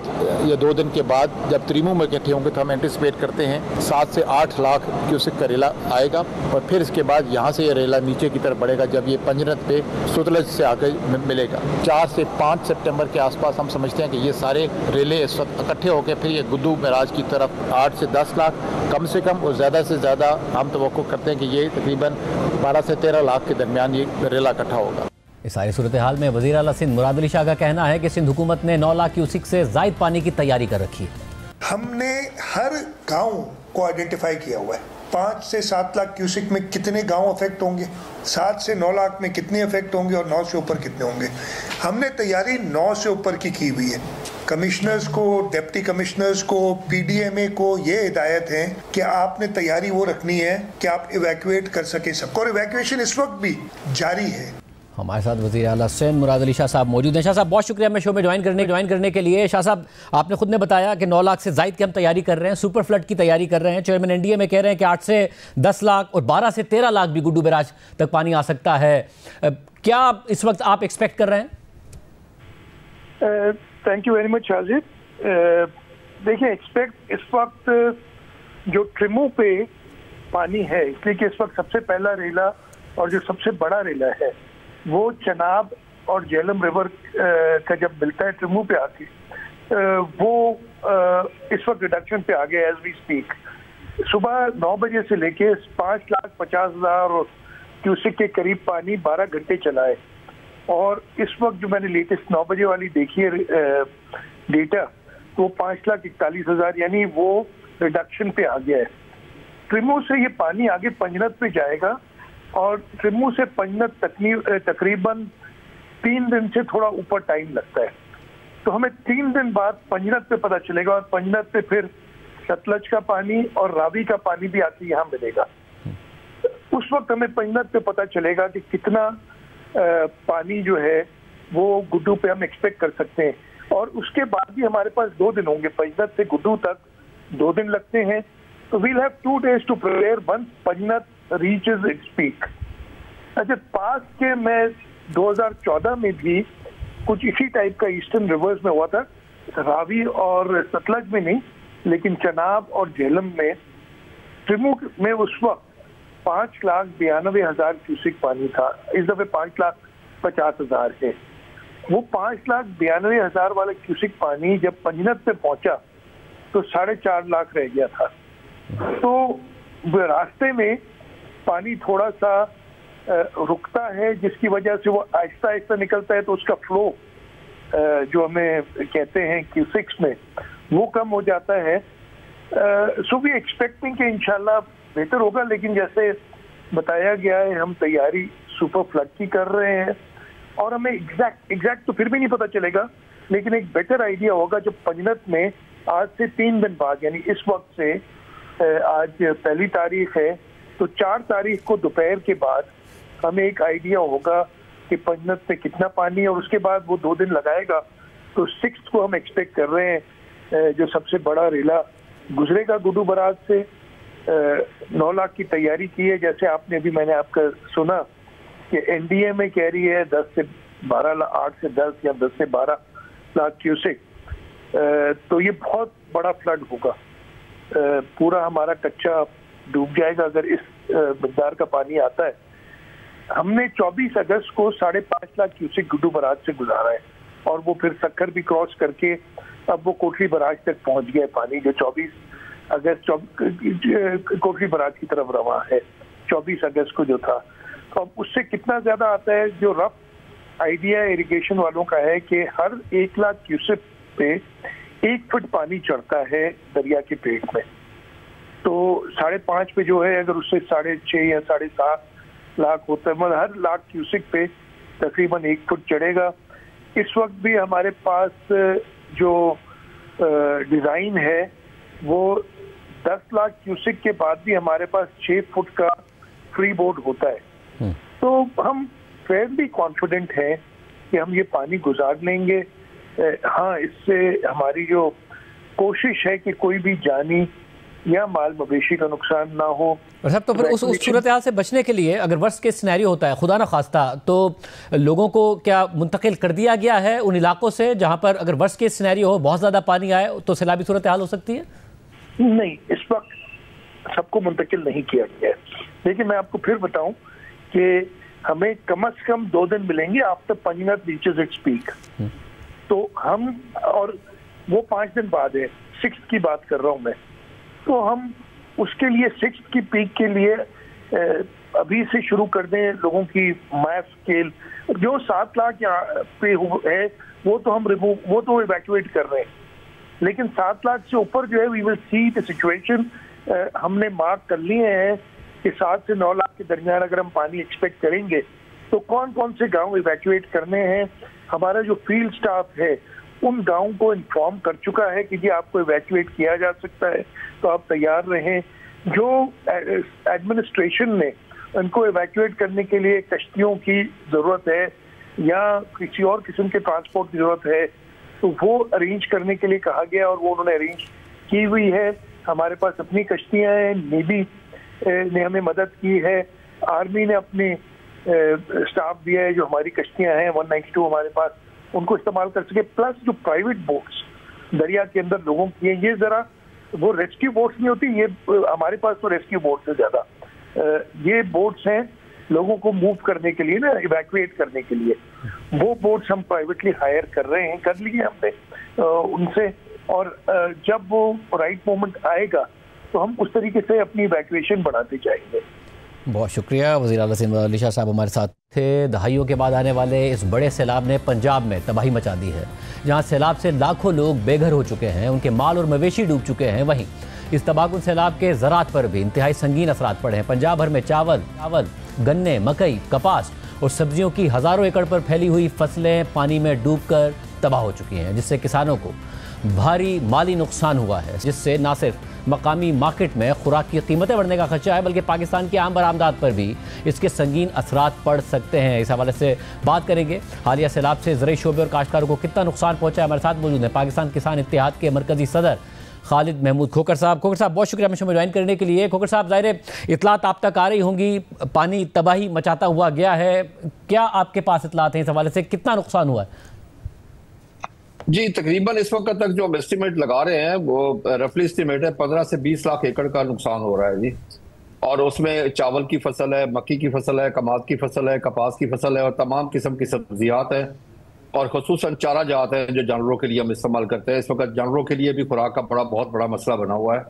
या 2 दिन के बाद जब त्रिमू में इकट्ठे होंगे तो हम एंटिसिपेट करते हैं 7 से 8 लाख क्यूसेक का रेला आएगा और फिर इसके बाद यहाँ से ये रेला नीचे की तरफ बढ़ेगा जब ये पंजनद पे सतलज से आकर मिलेगा। 4 से 5 सितंबर के आसपास हम समझते हैं कि ये सारे रेले इस वक्त इकट्ठे होकर फिर ये गुड्डू बैराज की तरफ 8 से 10 लाख कम से कम और ज़्यादा से ज़्यादा हम तवक्को करते हैं कि ये तकरीबन 12 से 13 लाख के दरमियान ये रेला इकट्ठा होगा। इस सारी सूरत हाल में वज़ीर आला सिंध मुराद अली शाह का कहना है कि सिंध हुकूमत ने 9 लाख क्यूसेक से ज़ायद पानी की तैयारी कर रखी है। हमने हर गांव को आइडेंटिफाई किया हुआ है। 5 से 7 लाख क्यूसेक में कितने गांव अफेक्ट होंगे, 7 से 9 लाख में कितने अफेक्ट होंगे और 9 से ऊपर कितने होंगे। हमने तैयारी 9 से ऊपर की हुई है। कमिश्नर्स को, डिप्टी कमिश्नर्स को, पीडीएमए को ये हिदायत है कि आपने तैयारी वो रखनी है कि आप इवैक्यूएट कर सके सबको, और इवैक्यूएशन इस वक्त भी जारी है। हमारे साथ वज़ीर आला सिंध मुराद अली शाह साहब मौजूद हैं। शाह साहब, बहुत शुक्रिया हमें शो में ज्वाइन करने के लिए। शाह साहब, आपने खुद ने बताया कि 9 लाख से ज़ायद की हम तैयारी कर रहे हैं, सुपर फ्लड की तैयारी कर रहे हैं। चेयरमैन एनडीए में कह रहे हैं कि 8 से 10 लाख और 12 से 13 लाख भी गुड्डू बैराज तक पानी आ सकता है। क्या इस वक्त आप एक्सपेक्ट कर रहे हैं? Thank you very much Shahzeb. देखिए एक्सपेक्ट इस वक्त जो ट्रिमू पे पानी है, इसलिए कि इस वक्त सबसे पहला रेला और जो सबसे बड़ा रेला है वो चनाब और झेलम रिवर का जब मिलता है ट्रिमू पे आके, वो इस वक्त रिडक्शन पे आ गया एज वी स्पीक। सुबह 9 बजे से लेके 5,50,000 क्यूसेक के करीब पानी 12 घंटे चला है, और इस वक्त जो मैंने लेटेस्ट 9 बजे वाली देखी है डेटा, तो 5,41,000 यानी वो रिडक्शन पे आ गया है। ट्रिमू से ये पानी आगे पंजनत पे जाएगा, और ट्रिमू से पंजनत तकरीबन 3 दिन से थोड़ा ऊपर टाइम लगता है। तो हमें 3 दिन बाद पंजनत पे पता चलेगा, और पंजनत पे फिर सतलज का पानी और रावी का पानी भी आके यहाँ मिलेगा। उस वक्त हमें पंजनत पे पता चलेगा कि कितना पानी जो है वो गुड्डू पे हम एक्सपेक्ट कर सकते हैं। और उसके बाद भी हमारे पास 2 दिन होंगे, पंजनत से गुड्डू तक 2 दिन लगते हैं। तो we'll have 2 days to prepare once पंजनत रीचेस इट्स पीक। अच्छा, पास के मैं 2014 में भी कुछ इसी टाइप का ईस्टर्न रिवर्स में हुआ था, रावी और सतलज में नहीं, लेकिन चनाब और झेलम में। ट्रिमू में उस वक्त 5,92,000 क्यूसेक पानी था, इस दफे 5,50,000 है। वो 5,92,000 वाला क्यूसेक पानी जब पंजनत पे पहुंचा तो 4.5 लाख रह गया था। तो रास्ते में पानी थोड़ा सा रुकता है, जिसकी वजह से वो आहिस्ता आहिस्ता निकलता है, तो उसका फ्लो जो हमें कहते हैं क्यूसेक्स में, वो कम हो जाता है। सो वी एक्सपेक्टिंग कि इंशाल्लाह बेहतर होगा, लेकिन जैसे बताया गया है हम तैयारी सुपर फ्लड की कर रहे हैं, और हमें एग्जैक्ट तो फिर भी नहीं पता चलेगा, लेकिन एक बेटर आइडिया होगा जब पंजनत में आज से 3 दिन बाद, यानी इस वक्त से आज 1 तारीख है, तो 4 तारीख को दोपहर के बाद हमें एक आइडिया होगा कि पंजनत में कितना पानी है, और उसके बाद वो 2 दिन लगाएगा। तो 6 को हम एक्सपेक्ट कर रहे हैं जो सबसे बड़ा रेला गुजरेगा गुड्डू बराज से। 9 लाख की तैयारी की है, जैसे आपने अभी मैंने आपका सुना कि एनडीए में कह रही है 10 से 12 लाख, 8 से 10 या 10 से 12 लाख क्यूसेक। तो ये बहुत बड़ा फ्लड होगा, पूरा हमारा कच्चा डूब जाएगा अगर इस मिकदार का पानी आता है। हमने 24 अगस्त को 5.5 लाख क्यूसेक गुड्डू बराज से गुजारा है, और वो फिर सक्कर भी क्रॉस करके अब वो कोटली बराज तक पहुंच गया है पानी, जो 24 अगस्त कोटली बराज की तरफ रवा है 24 अगस्त को जो था। तो अब उससे कितना ज्यादा आता है, जो रफ आइडिया इरिगेशन वालों का है कि हर 1 लाख क्यूसेक पे 1 फुट पानी चढ़ता है दरिया के पेट में। तो 5.5 पे जो है, अगर उससे 6.5 या 7.5 लाख होता है, मतलब हर लाख क्यूसेक पे तकरीबन 1 फुट चढ़ेगा। इस वक्त भी हमारे पास जो डिजाइन है वो 10 लाख क्यूसेक के बाद भी हमारे पास 6 फुट का फ्री बोर्ड होता है। तो हम फेयरली कॉन्फिडेंट हैं कि हम ये पानी गुजार लेंगे। हाँ, इससे हमारी जो कोशिश है कि कोई भी जानी या माल मवेशी का नुकसान ना हो। और साहब, तो फिर उस सूरत हाल से बचने के लिए अगर वर्स्ट केस सिनेरियो होता है, खुदा ना खास्ता, तो लोगों को क्या मुंतकिल कर दिया गया है उन इलाकों से जहां पर अगर वर्स्ट केस सिनेरियो हो, बहुत ज्यादा पानी आए, तो सैलाबी सूरत हाल हो सकती है? नहीं, इस वक्त सबको मुंतकिल नहीं किया गया है। लेकिन मैं आपको फिर बताऊं कि हमें कम से कम 2 दिन मिलेंगे आफ्टर पंजनत रीचेस इट्स पीक। तो हम, और वो 5 दिन बाद है, 6 की बात कर रहा हूं मैं, तो हम उसके लिए 6 की पीक के लिए अभी से शुरू कर दें लोगों की मैप स्केल। जो 7 लाख पे है वो तो हम वो तो इवैक्यूएट कर रहे हैं, लेकिन 7 लाख से ऊपर जो है we will see the situation. हमने मार्क कर लिए हैं कि 7 से 9 लाख के दरमियान अगर हम पानी एक्सपेक्ट करेंगे तो कौन कौन से गांव इवैक्यूएट करने हैं। हमारा जो फील्ड स्टाफ है उन गांवों को इन्फॉर्म कर चुका है कि जी आपको इवैक्यूएट किया जा सकता है, तो आप तैयार रहें। जो एडमिनिस्ट्रेशन ने उनको इवैक्यूएट करने के लिए कश्तियों की ज़रूरत है या किसी और किस्म के ट्रांसपोर्ट की ज़रूरत है, तो वो अरेंज करने के लिए कहा गया और वो उन्होंने अरेंज की हुई है। हमारे पास अपनी कश्तियाँ हैं, नेवी ने हमें मदद की है, आर्मी ने अपने स्टाफ दिया है, जो हमारी कश्तियाँ हैं 192 हमारे पास, उनको इस्तेमाल कर सके। प्लस जो प्राइवेट बोट्स दरिया के अंदर लोगों की हैं। ये जरा वो रेस्क्यू बोट्स नहीं होती, ये हमारे पास तो रेस्क्यू बोट से ज्यादा ये बोट्स हैं लोगों को मूव करने के लिए ना, इवैक्यूएट करने के लिए। वो बोट्स हम प्राइवेटली हायर कर रहे हैं, कर लिए हमने उनसे, और जब वो राइट मोमेंट आएगा तो हम उस तरीके से अपनी इवैक्यूएशन बढ़ाते जाएंगे। बहुत शुक्रिया। वज़ीर आला सिंध अली शाह साहब हमारे साथ थे। दहाइयों के बाद आने वाले इस बड़े सैलाब ने पंजाब में तबाही मचा दी है। जहां सैलाब से लाखों लोग बेघर हो चुके हैं, उनके माल और मवेशी डूब चुके हैं, वहीं इस तबाहकुन सैलाब के ज़राअत पर भी इंतहाई संगीन असरात पड़े हैं। पंजाब भर में चावल, गन्ने, मकई, कपास और सब्जियों की हज़ारों एकड़ पर फैली हुई फसलें पानी में डूबकर तबाह हो चुकी हैं, जिससे किसानों को भारी माली नुकसान हुआ है, जिससे न सिर्फ मकामी मार्केट में खुराक की कीमतें बढ़ने का खर्चा है, बल्कि पाकिस्तान की आम बरामदात पर भी इसके संगीन असरात पड़ सकते हैं। इस हवाले से बात करेंगे। हालिया सैलाब से ज़राई शोबे और काश्तकारों को कितना नुकसान पहुंचा है, हमारे साथ मौजूद है पाकिस्तान किसान इत्तेहाद के मरकजी सदर खालिद महमूद खोखर साहब। खोखर साहब, बहुत शुक्रिया हमें ज्वाइन करने के लिए। खोखर साहब, ज़ाहिर इतलात आप तक आ रही होंगी, पानी तबाही मचाता हुआ गया है, क्या आपके पास इतलात हैं इस हवाले से, कितना नुकसान हुआ है? जी, तकरीबन इस वक्त तक जो हम एस्टिमेट लगा रहे हैं वो रफली एस्टिमेट है 15 से 20 लाख एकड़ का नुकसान हो रहा है जी। और उसमें चावल की फसल है, मक्की की फसल है, कमाद की फसल है, कपास की फसल है और तमाम किस्म की सब्जियात हैं और खुसूसन चारा जात हैं जो जानवरों के लिए हम इस्तेमाल करते हैं। इस वक्त जानवरों के लिए भी खुराक का बहुत बड़ा मसला बना हुआ है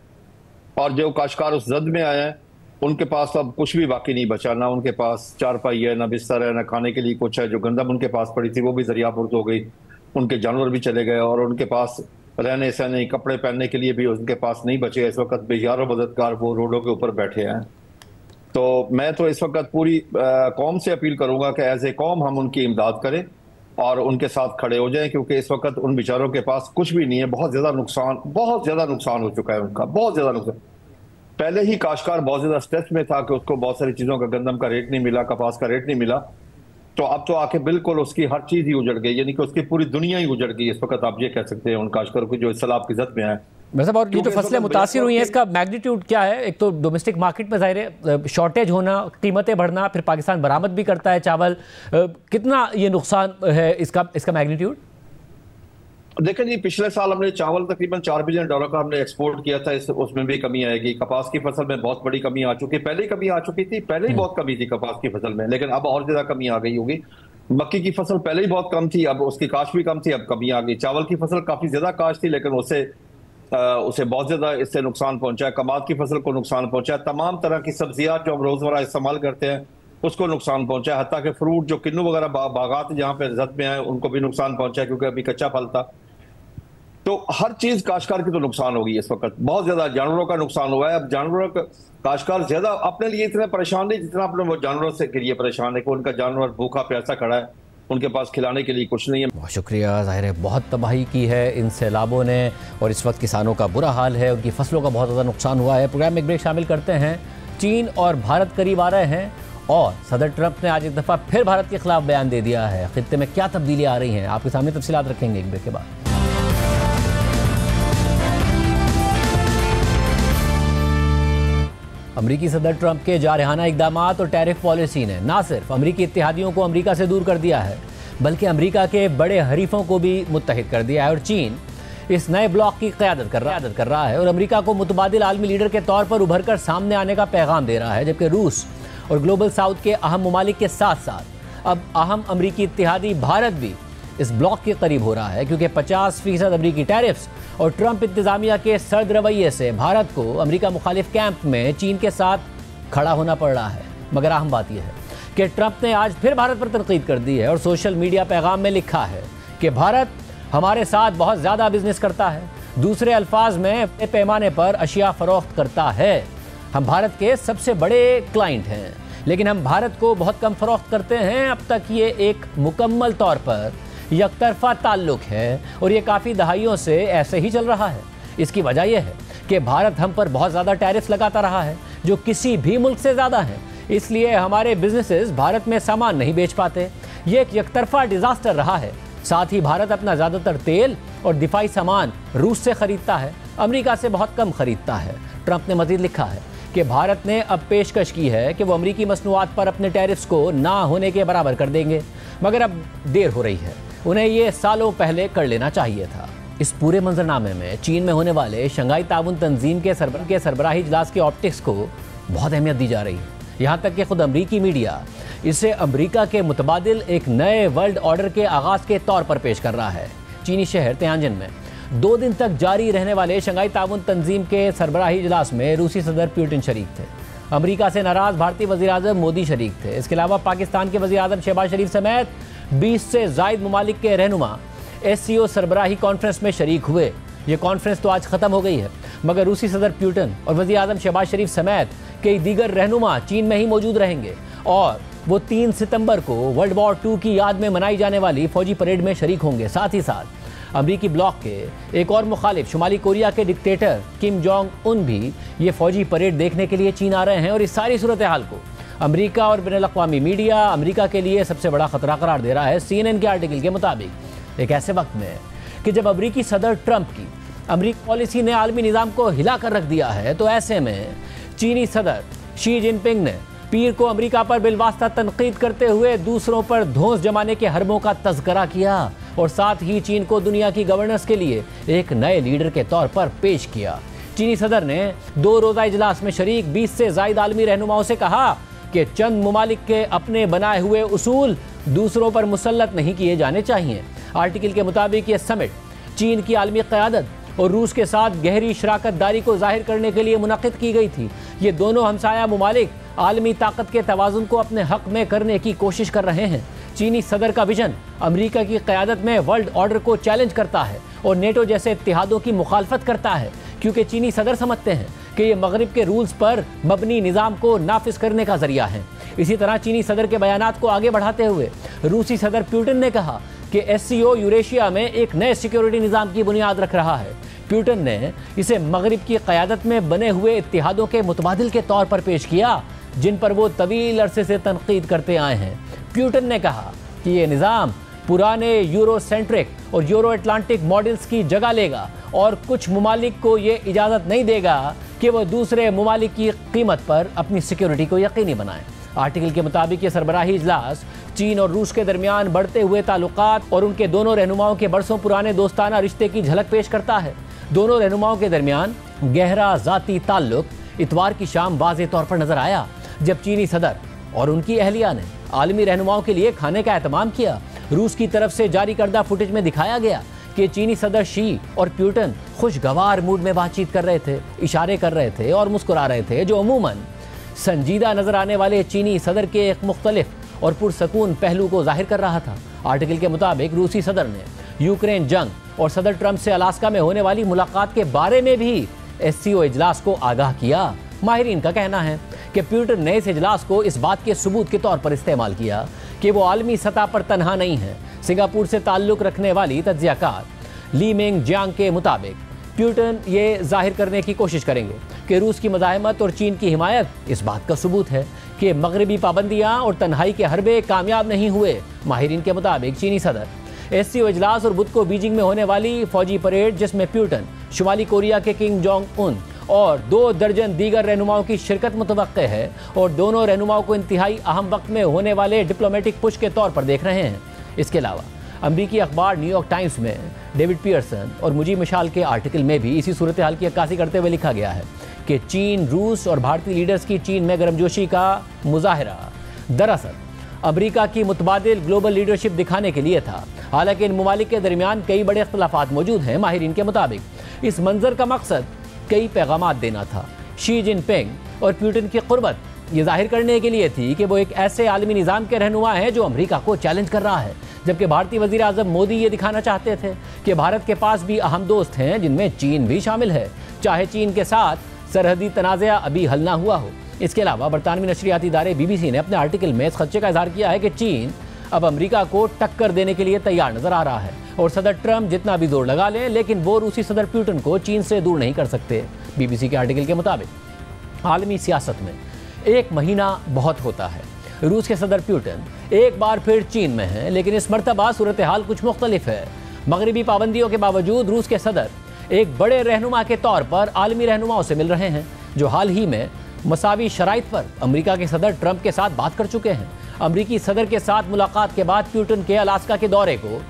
और जो काश्तकार उस जद में आए हैं उनके पास तो अब कुछ भी बाकी नहीं बचा, ना उनके पास चारपाई है, ना बिस्तर है, ना खाने के लिए कुछ है। जो गंदम उनके पास पड़ी थी वो भी दरियापुर्द हो गई, उनके जानवर भी चले गए और उनके पास रहने सहने कपड़े पहनने के लिए भी उनके पास नहीं बचे। इस वक्त बेयारो मददगार वो रोडों के ऊपर बैठे हैं। तो मैं तो इस वक्त पूरी कौम से अपील करूंगा कि एज ए कौम हम उनकी इमदाद करें और उनके साथ खड़े हो जाएं, क्योंकि इस वक्त उन बेचारों के पास कुछ भी नहीं है। बहुत ज्यादा नुकसान हो चुका है उनका, बहुत ज्यादा नुकसान। पहले ही काश्तकार बहुत ज्यादा स्ट्रेस में था कि उसको बहुत सारी चीजों का, गंदम का रेट नहीं मिला, कपास का रेट नहीं मिला, तो अब तो आके बिल्कुल उसकी हर चीज ही उजड़ गई, यानी कि उसकी पूरी दुनिया ही उजड़ गई। इस वक्त आप ये कह सकते हैं उन काश्तकारों की जो सैलाब की जद में है। मतलब और ये जो फसलें मुतासिर हुई हैं इसका मैग्नीट्यूड क्या है? एक तो डोमेस्टिक मार्केट में ज़ाहिर है शॉर्टेज होना, कीमतें बढ़ना, फिर पाकिस्तान बरामद भी करता है चावल, कितना ये नुकसान है इसका मैग्नीट्यूड? देखें जी, पिछले साल हमने चावल तकरीबन $4 बिलियन का हमने एक्सपोर्ट किया था, उसमें भी कमी आएगी। कपास की फसल में बहुत बड़ी कमी आ चुकी है, पहले ही कमी आ चुकी थी, पहले ही बहुत कमी थी कपास की फसल में, लेकिन अब और ज्यादा कमी आ गई होगी। मक्की की फसल पहले ही बहुत कम थी, अब उसकी काश्त भी कम थी, अब कमी आ गई। चावल की फसल काफी ज्यादा काश्त थी, लेकिन उसे बहुत ज्यादा इससे नुकसान पहुंचा है। कमाद की फसल को नुकसान पहुंचा है, तमाम तरह की सब्जियात जो हम रोजमर्रा इस्तेमाल करते हैं उसको नुकसान पहुंचा है, हत्ता के फ्रूट जो किन्नू वगैरह बागात जहाँ पे जद में आए उनको भी नुकसान पहुंचा है, क्योंकि अभी कच्चा फल था। तो हर चीज काश्तकार की तो नुकसान होगी। इस वक्त बहुत ज्यादा जानवरों का नुकसान हुआ है। अब जानवरों का काश्तकार ज्यादा अपने लिए इतने परेशान नहीं जितना अपने वो जानवरों से के लिए परेशान है कि उनका जानवर भूखा प्यासा खड़ा है, उनके पास खिलाने के लिए कुछ नहीं है। बहुत शुक्रिया। ज़ाहिर है बहुत तबाही की है इन सैलाबों ने और इस वक्त किसानों का बुरा हाल है, उनकी फसलों का बहुत ज़्यादा नुकसान हुआ है। प्रोग्राम में एक ब्रेक शामिल करते हैं। चीन और भारत करीब आ रहे हैं और सदर ट्रंप ने आज एक दफ़ा फिर भारत के खिलाफ बयान दे दिया है। खित्ते में क्या तब्दीलियाँ आ रही हैं, आपके सामने तफसीलात रखेंगे एक ब्रेक के बाद। अमरीकी सदर ट्रंप के जारहाना इक़दामात और टैरिफ पॉलिसी ने न सिर्फ अमरीकी इत्तेहादियों को अमरीका से दूर कर दिया है, बल्कि अमरीका के बड़े हरीफों को भी मुत्तहिद कर दिया है। और चीन इस नए ब्लॉक की क़यादत कर रहा है और अमरीका को मुतबादिल आलमी लीडर के तौर पर उभर कर सामने आने का पैगाम दे रहा है। जबकि रूस और ग्लोबल साउथ के अहम ममालिक के साथ साथ अब अहम अमरीकी इत्तेहादी भारत भी इस ब्लॉक के करीब हो रहा है, क्योंकि 50% अमरीकी टैरिफ्स और ट्रंप इंतजामिया के सर्द रवैये से भारत को अमरीका मुखालिफ कैंप में चीन के साथ खड़ा होना पड़ रहा है। मगर अहम बात यह है कि ट्रंप ने आज फिर भारत पर तनकीद कर दी है और सोशल मीडिया पैगाम में लिखा है कि भारत हमारे साथ बहुत ज़्यादा बिजनेस करता है, दूसरे अल्फाज में पैमाने पर अशिया फरोख्त करता है। हम भारत के सबसे बड़े क्लाइंट हैं, लेकिन हम भारत को बहुत कम फरोख्त करते हैं। अब तक ये एक मुकम्मल तौर पर यकतरफा ताल्लुक है और ये काफ़ी दहाइयों से ऐसे ही चल रहा है। इसकी वजह यह है कि भारत हम पर बहुत ज़्यादा टैरिफ लगाता रहा है, जो किसी भी मुल्क से ज़्यादा है। इसलिए हमारे बिजनेसेस भारत में सामान नहीं बेच पाते। ये एक यकतरफा डिज़ास्टर रहा है। साथ ही भारत अपना ज़्यादातर तेल और दिफाई सामान रूस से ख़रीदता है, अमरीका से बहुत कम ख़रीदता है। ट्रंप ने मज़ीद लिखा है कि भारत ने अब पेशकश की है कि वो अमरीकी मसनूआत पर अपने टैरिफ्स को ना होने के बराबर कर देंगे, मगर अब देर हो रही है। उन्हें ये सालों पहले कर लेना चाहिए था। इस पूरे मंजरनामे में चीन में होने वाले शंघाई ताउन तंजीम के सरबराही इजलास के ऑप्टिक्स को बहुत अहमियत दी जा रही है। यहाँ तक कि खुद अमरीकी मीडिया इसे अमरीका के मुतबादिल एक नए वर्ल्ड ऑर्डर के आगाज़ के तौर पर पेश कर रहा है। चीनी शहर तियानजिन में 2 दिन तक जारी रहने वाले शंघाई ताउन तंजीम के सरबराही इजलास में रूसी सदर पुतिन शरीक थे। अमरीका से नाराज़ भारतीय वज़ीर-ए-आज़म मोदी शरीक थे। इसके अलावा पाकिस्तान के वज़ीर-ए-आज़म शहबाज शरीफ समेत 20 से ज़ायद ममालिक के रहनुमा SCO सरबराही कॉन्फ्रेंस में शरीक हुए। ये कॉन्फ्रेंस तो आज ख़त्म हो गई है, मगर रूसी सदर पुतिन और वज़ीर-ए-आज़म शहबाज शरीफ समेत कई दीगर रहनुमा चीन में ही मौजूद रहेंगे और वो 3 सितंबर को वर्ल्ड वॉर 2 की याद में मनाई जाने वाली फौजी परेड में शरीक होंगे। साथ ही साथ अमरीकी ब्लॉक के एक और मुखालिफ शुमाली कोरिया के डिक्टेटर किम जोंग उन भी ये फौजी परेड देखने के लिए चीन आ रहे हैं। और इस सारी सूरत हाल को अमरीका और बैनुल-अक़वामी मीडिया अमरीका के लिए सबसे बड़ा खतरा करार दे रहा है। CNN के आर्टिकल के मुताबिक एक ऐसे वक्त में कि जब अमरीकी सदर ट्रंप की अमरीकी पॉलिसी ने आलमी निज़ाम को हिला कर रख दिया है, तो ऐसे में चीनी सदर शी जिनपिंग ने पीर को अमरीका पर बिलवास्ता तनकीद करते हुए दूसरों पर धौंस जमाने के हरबों का तज़किरा किया और साथ ही चीन को दुनिया की गवर्नेंस के लिए एक नए लीडर के तौर पर पेश किया। चीनी सदर ने 2 रोज़ा इजलास में शरीक 20 से ज़ायद आलमी रहनुमाओं से कहा कि चंद ममालिक के अपने बनाए हुए उसूल दूसरों पर मुसल्लत नहीं किए जाने चाहिए। आर्टिकल के मुताबिक ये समिट चीन की आलमी क़यादत और रूस के साथ गहरी शराकतदारी को जाहिर करने के लिए मुनक़िद की गई थी। ये दोनों हमसाया ममालिक आलमी ताकत के तवाज़ुन को अपने हक़ में करने की कोशिश कर रहे हैं। चीनी सदर का विजन अमरीका की क़यादत में वर्ल्ड ऑर्डर को चैलेंज करता है और नेटो जैसे इत्तेहादों की मुखालफत करता है, क्योंकि चीनी सदर समझते हैं कि ये मगरिब के रूल्स पर मबनी निज़ाम को नाफिज करने का ज़रिया है। इसी तरह चीनी सदर के बयानात को आगे बढ़ाते हुए रूसी सदर पुतिन ने कहा कि SCO यूरेशिया में एक नए सिक्योरिटी निज़ाम की बुनियाद रख रहा है। पुतिन ने इसे मगरिब की क़यादत में बने हुए इत्तेहादों के मुतबादिल के तौर पर पेश किया, जिन पर वो तवील अरसे से तनकीद करते आए हैं। पुतिन ने कहा कि ये निज़ाम पुराने यूरोसेंट्रिक और यूरो अटलांटिक मॉडल्स की जगह लेगा और कुछ ममालिक को ये इजाज़त नहीं देगा कि वो दूसरे ममालिक की कीमत पर अपनी सिक्योरिटी को यकीनी बनाएं। आर्टिकल के मुताबिक ये सरबराही इजलास चीन और रूस के दरमियान बढ़ते हुए ताल्लुकात और उनके दोनों रहनुमाओं के बरसों पुराने दोस्ताना रिश्ते की झलक पेश करता है। दोनों रहनुमाओं के दरमियान गहरा ज़ाती ताल्लुक इतवार की शाम वाज़े तौर पर नजर आया, जब चीनी सदर और उनकी अहलिया ने आलमी रहनुमाओं के लिए खाने का एहतमाम किया। रूस की तरफ से जारी करदा फुटेज में दिखाया गया कि चीनी सदर शी और पुतिन खुशगवार मूड में बातचीत कर रहे थे, इशारे कर रहे थे और मुस्कुरा रहे थे, जो अमूमन संजीदा नजर आने वाले चीनी सदर के एक मुख्तलिफ और पुरसकून पहलू को जाहिर कर रहा था। आर्टिकल के मुताबिक रूसी सदर ने यूक्रेन जंग और सदर ट्रंप से अलास्का में होने वाली मुलाकात के बारे में भी SCO इजलास को आगाह किया। माहिरीन का कहना है कि पुतिन ने इस इजलास को इस बात के सबूत के तौर पर इस्तेमाल किया कि वो आलमी सतह पर तनहा नहीं है। सिंगापुर से ताल्लुक़ रखने वाली तज्ज़ियाकार ली मेंग जियांग के मुताबिक पुतिन ये जाहिर करने की कोशिश करेंगे कि रूस की मज़ाहमत और चीन की हिमायत इस बात का सबूत है कि मगरबी पाबंदियाँ और तन्हाई के हरबे कामयाब नहीं हुए। माहिरीन के मुताबिक चीनी सदर SCO इजलास और बुध को बीजिंग में होने वाली फौजी परेड, जिसमें पुतिन, शुमाली कोरिया के किम जोंग उन और 2 दर्जन दीगर रहनुमाओं की शिरकत मुतवक्के है और दोनों रहनुमाओं को इंतहाई अहम वक्त में होने वाले डिप्लोमेटिक पुश के तौर पर देख रहे हैं। इसके अलावा अमरीकी अखबार न्यूयॉर्क टाइम्स में डेविड पियर्सन और मुजी मिशाल के आर्टिकल में भी इसी सूरत हाल की अक्कासी करते हुए लिखा गया है कि चीन, रूस और भारतीय लीडर्स की चीन में गर्मजोशी का मुजाहरा दरअसल अमरीका की मुतबादिल ग्लोबल लीडरशिप दिखाने के लिए था। हालांकि इन ममालिक के दरमियान कई बड़े इख्तलाफात मौजूद हैं। माहिरीन के मुताबिक इस मंजर का मकसद कई पैगामात देना था। शी जिनपिंग और पुतिन की कुर्बत ये जाहिर करने के लिए थी कि वो एक ऐसे आलमी निज़ाम के रहनुमा हैं जो अमरीका को चैलेंज कर रहा है, जबकि भारतीय वज़ीर आज़म मोदी ये दिखाना चाहते थे कि भारत के पास भी अहम दोस्त हैं, जिनमें चीन भी शामिल है, चाहे चीन के साथ सरहदी तनाज़ा अभी हल ना हुआ हो। इसके अलावा बरतानवी नशरियाती इदारे BBC ने अपने आर्टिकल में इस खदशे का इजहार किया है कि चीन अब अमरीका को टक्कर देने के लिए तैयार नजर आ रहा है और सदर ट्रंप जितना भी जोर लगा लें, लेकिन वो रूसी सदर पुतिन को चीन से दूर नहीं कर सकते। BBC के आर्टिकल के मुताबिक आलमी सियासत में 1 महीना बहुत होता है। रूस के सदर पुतिन एक बार फिर चीन में हैं, लेकिन इस मरतबा सूरत हाल कुछ मुख्तलिफ है। मगरबी पाबंदियों के बावजूद रूस के सदर एक बड़े रहनुमा के तौर पर आलमी रहनुमाओं से मिल रहे हैं, जो हाल ही में मसावी शराइत पर अमरीका के सदर ट्रंप के साथ बात कर चुके हैं। अमरीकी सदर के साथ मुलाकात के बाद पुतिन के अलास्का के दौरे को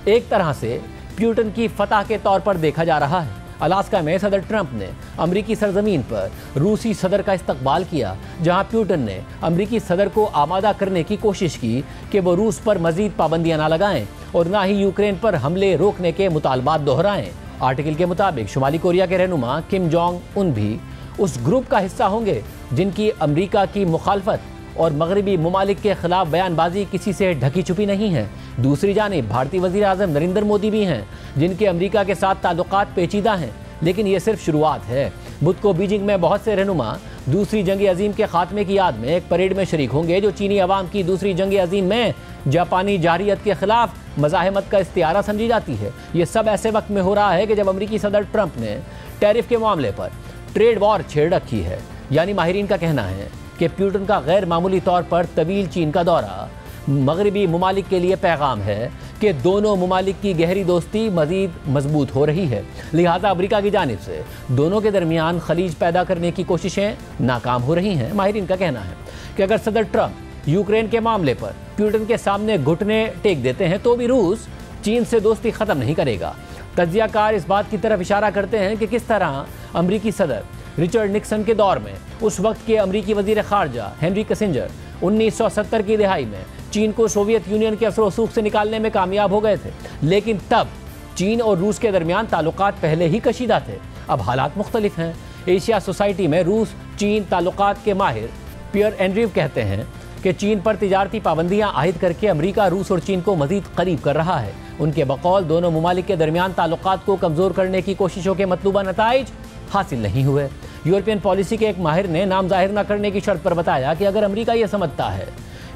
एक तरह से प्यूटन की फतह के तौर पर देखा जा रहा है। अलास्का में सदर ट्रंप ने अमरीकी सरजमीन पर रूसी सदर का इस्तकबाल किया, जहां प्यूटन ने अमरीकी सदर को आमादा करने की कोशिश की कि वो रूस पर मजीद पाबंदियां ना लगाएं और ना ही यूक्रेन पर हमले रोकने के मुतालबात दोहराएं। आर्टिकल के मुताबिक शुमाली कोरिया के रहनुमा किम जोंग उन भी उस ग्रुप का हिस्सा होंगे जिनकी अमरीका की मुखालफत और मगरबी ममालिक के खिलाफ बयानबाजी किसी से ढकी छुपी नहीं है। दूसरी जानिब भारतीय वज़ीर आज़म नरेंद्र मोदी भी हैं, जिनके अमरीका के साथ ताल्लुकात पेचीदा हैं, लेकिन ये सिर्फ शुरुआत है। बुध को बीजिंग में बहुत से रहनुमा दूसरी जंग अजीम के खात्मे की याद में एक परेड में शरीक होंगे, जो चीनी अवाम की दूसरी जंग अजीम में जापानी जारहियत के खिलाफ मज़ाहमत का इस्तिआरा समझी जाती है। ये सब ऐसे वक्त में हो रहा है कि जब अमरीकी सदर ट्रंप ने टैरिफ के मामले पर ट्रेड वॉर छेड़ रखी है। यानी माहिरीन का कहना है कि प्यूटन का गैर मामूली तौर पर तवील चीन का दौरा मगरबी ममालिक के लिए पैगाम है कि दोनों ममालिक की गहरी दोस्ती मजीद मजबूत हो रही है। लिहाजा अमरीका की जानिब से दोनों के दरमियान खलीज पैदा करने की कोशिशें नाकाम हो रही हैं। माहिरीन का कहना है कि अगर सदर ट्रंप यूक्रेन के मामले पर प्यूटन के सामने घुटने टेक देते हैं तो भी रूस चीन से दोस्ती ख़त्म नहीं करेगा। तज्जियाकार इस बात की तरफ इशारा करते हैं कि किस तरह अमरीकी सदर रिचर्ड निक्सन के दौर में उस वक्त के अमरीकी वजीर खारजा हेनरी किसिंजर 1970 की दिहाई में चीन को सोवियत यूनियन के असर रसूख से निकालने में कामयाब हो गए थे, लेकिन तब चीन और रूस के दरमियान ताल्लुकात पहले ही कशीदा थे। अब हालात मुख्तलिफ हैं। एशिया सोसाइटी में रूस चीन ताल्लुकात के माहिर पियर एंड्रीव कहते हैं कि चीन पर तिजारती पाबंदियां आयद करके अमरीका रूस और चीन को मजीद करीब कर रहा है। उनके बकौल दोनों ममालिक के दरमियान ताल्लुकात को कमज़ोर करने की कोशिशों के मतलूबा नताइज हासिल नहीं हुए। यूरोपियन पॉलिसी के एक माहिर ने नाम जाहिर न करने की शर्त पर बताया कि अगर अमरीका ये समझता है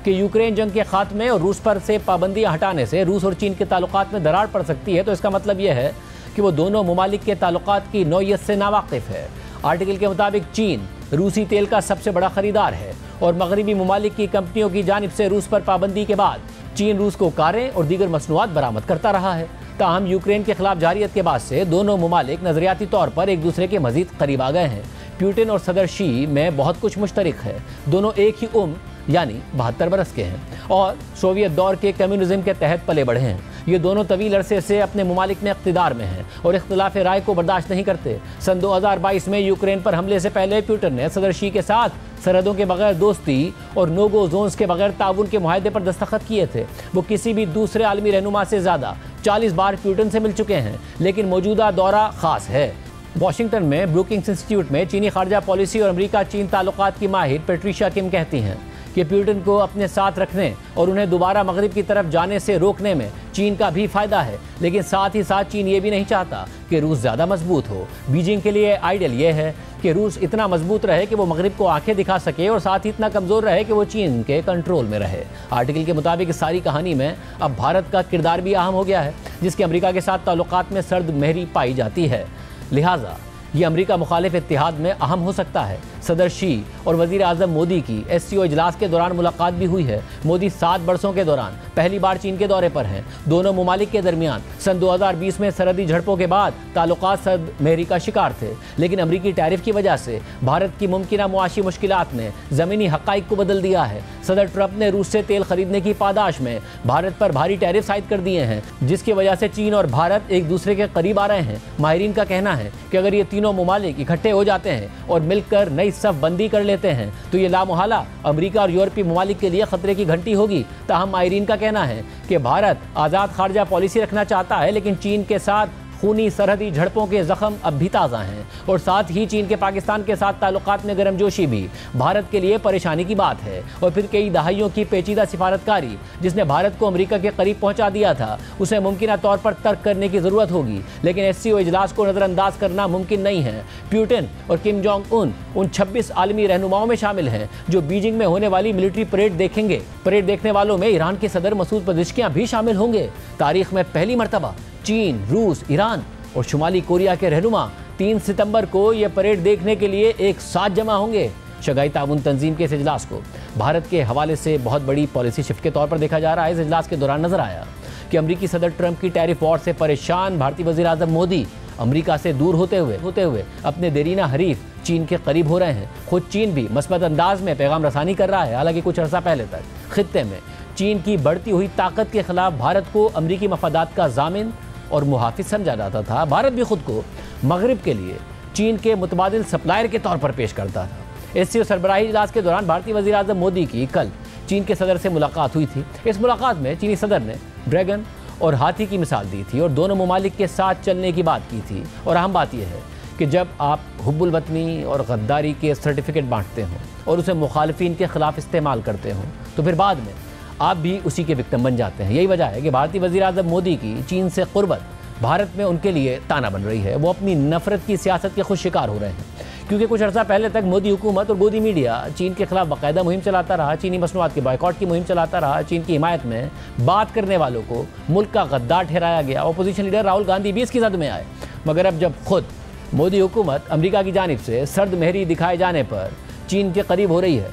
कि यूक्रेन जंग के खात्मे और रूस पर से पाबंदियां हटाने से रूस और चीन के ताल्लुकात में दरार पड़ सकती है, तो इसका मतलब यह है कि वो दोनों ममालिक के ताल्लुकात की नौइयत से नावाकिफ़ है। आर्टिकल के मुताबिक चीन रूसी तेल का सबसे बड़ा खरीदार है और मगरबी ममालिक की कंपनियों की जानिब से रूस पर पाबंदी के बाद चीन रूस को कारें और दीगर मसनूआत बरामद करता रहा है। ताहम यूक्रेन के खिलाफ जारियत के बाद से दोनों ममालिक नजरियाती तौर पर एक दूसरे के मजीद करीब आ गए हैं। प्यूटन और सदर शी में बहुत कुछ मुश्तरक है। दोनों एक ही उम्र यानी 72 बरस के हैं और सोवियत दौर के कम्युनिज्म के तहत पले बढ़े हैं। ये दोनों तवील अरसे से अपने ममालिक में इक़्तिदार में हैं और इख्तिलाफ राय को बर्दाश्त नहीं करते। सन 2022 में यूक्रेन पर हमले से पहले प्यूटन ने सदर शी के साथ सरहदों के बगैर दोस्ती और नो गो जोन्स के बगैर ताउन के मुआहदे पर दस्तखत किए थे। वो किसी भी दूसरे आलमी रहनुमा से ज़्यादा 40 बार प्यूटन से मिल चुके हैं, लेकिन मौजूदा दौरा ख़ास है। वाशिंगटन में ब्रूकिंग्स इंस्टीट्यूट में चीनी खारजा पॉलिसी और अमरीका चीन ताल्लुकात की माहिर पेट्रिशिया किम कहती हैं कि प्यूटन को अपने साथ रखने और उन्हें दोबारा मगरिब की तरफ जाने से रोकने में चीन का भी फ़ायदा है, लेकिन साथ ही साथ चीन ये भी नहीं चाहता कि रूस ज़्यादा मजबूत हो। बीजिंग के लिए आइडियल ये है कि रूस इतना मजबूत रहे कि वो मगरिब को आंखें दिखा सके और साथ ही इतना कमज़ोर रहे कि वो चीन के कंट्रोल में रहे। आर्टिकल के मुताबिक इस सारी कहानी में अब भारत का किरदार भी अहम हो गया है, जिसके अमरीका के साथ ताल्लुकात में सर्द महरी पाई जाती है। लिहाजा ये अमरीका मुखालिफ इत्तिहाद में अहम हो सकता है। सदर शी और वज़ीर आज़म मोदी की SCO इजलास के दौरान मुलाकात भी हुई है। मोदी 7 बरसों के दौरान पहली बार चीन के दौरे पर हैं। दोनों ममालिक के दरमियान सन 2020 में सरहदी झड़पों के बाद ताल्लुकात सर्द महरी का शिकार थे, लेकिन अमरीकी टैरिफ की वजह से भारत की मुमकिना मुआशी मुश्किलात ने ज़मीनी हक़ाइक़ को बदल दिया है। सदर ट्रंप ने रूस से तेल खरीदने की पादाश में भारत पर भारी टैरिफ आयद कर दिए हैं, जिसकी वजह से चीन और भारत एक दूसरे के करीब आ रहे हैं। माहिरीन का कहना है कि अगर ये तीनों ममालिक इकट्ठे हो जाते हैं और मिलकर नई सफ बंदी कर लेते हैं तो ये लामुहाला अमरीका और यूरोपीय ममालिक के लिए खतरे की घंटी होगी। ताहम माहिरीन का कहना है कि भारत आज़ाद खारजा पॉलिसी रखना चाहता है, लेकिन चीन के साथ खूनी सरहदी झड़पों के जख्म अब भी ताज़ा हैं और साथ ही चीन के पाकिस्तान के साथ ताल्लुकात में गर्मजोशी भी भारत के लिए परेशानी की बात है। और फिर कई दहाइयों की पेचीदा सिफारतकारी जिसने भारत को अमरीका के करीब पहुंचा दिया था, उसे मुमकिन तौर पर तर्क करने की ज़रूरत होगी, लेकिन SCO इजलास को नज़रअंदाज करना मुमकिन नहीं है। प्यूटन और किम जोंग उन 26 आलमी रहनुमाओं में शामिल हैं जो बीजिंग में होने वाली मिलिट्री परेड देखेंगे। परेड देखने वालों में ईरान के सदर मसूद पज़ेश्कियां भी शामिल होंगे। तारीख में पहली मरतबा चीन, रूस, ईरान और शुमाली कोरिया के रहनुमा 3 सितंबर को यह परेड देखने के लिए एक साथ जमा होंगे। शंघाई ताउन तंजीम के इस इजलास को भारत के हवाले से बहुत बड़ी पॉलिसी शिफ्ट के तौर पर देखा जा रहा है। इस इजलास के दौरान नजर आया कि अमरीकी सदर ट्रंप की टैरिफ वॉर से परेशान भारतीय वज़ीर आज़म मोदी अमरीका से दूर होते हुए अपने देरीना हरीफ चीन के करीब हो रहे हैं। खुद चीन भी मस्बत अंदाज में पैगाम रसानी कर रहा है। हालांकि कुछ अर्सा पहले तक खित्ते में चीन की बढ़ती हुई ताकत के खिलाफ भारत को अमरीकी मफादात का जामिन और मुहाफिज समझा जाता था, भारत भी खुद को मगरिब के लिए चीन के मुतबादिल सप्लायर के तौर पर पेश करता था। एससीओ सरबराही इजलास के दौरान भारतीय वज़ीर आज़म मोदी की कल चीन के सदर से मुलाकात हुई थी। इस मुलाकात में चीनी सदर ने ड्रैगन और हाथी की मिसाल दी थी और दोनों ममालिक के साथ चलने की बात की थी। और अहम बात यह है कि जब आप हुब्बुल वतनी और गद्दारी के सर्टिफिकेट बांटते हों और उसे मुखालिफिन के खिलाफ इस्तेमाल करते हों तो फिर बाद में आप भी उसी के विक्टिम बन जाते हैं। यही वजह है कि भारतीय वज़ीर आज़म मोदी की चीन से कुर्बत भारत में उनके लिए ताना बन रही है। वो अपनी नफरत की सियासत के खुद शिकार हो रहे हैं, क्योंकि कुछ अर्सा पहले तक मोदी हुकूमत और गोदी मीडिया चीन के खिलाफ बाकायदा मुहिम चलाता रहा, चीनी मसनूआत के बॉयकॉट की मुहिम चलाता रहा, चीन की हिमायत में बात करने वालों को मुल्क का गद्दार ठहराया गया। अपोजिशन लीडर राहुल गांधी भी इसकी जद में आए, मगर अब जब खुद मोदी हुकूमत अमेरिका की जानिब से सर्द महरी दिखाए जाने पर चीन के करीब हो रही है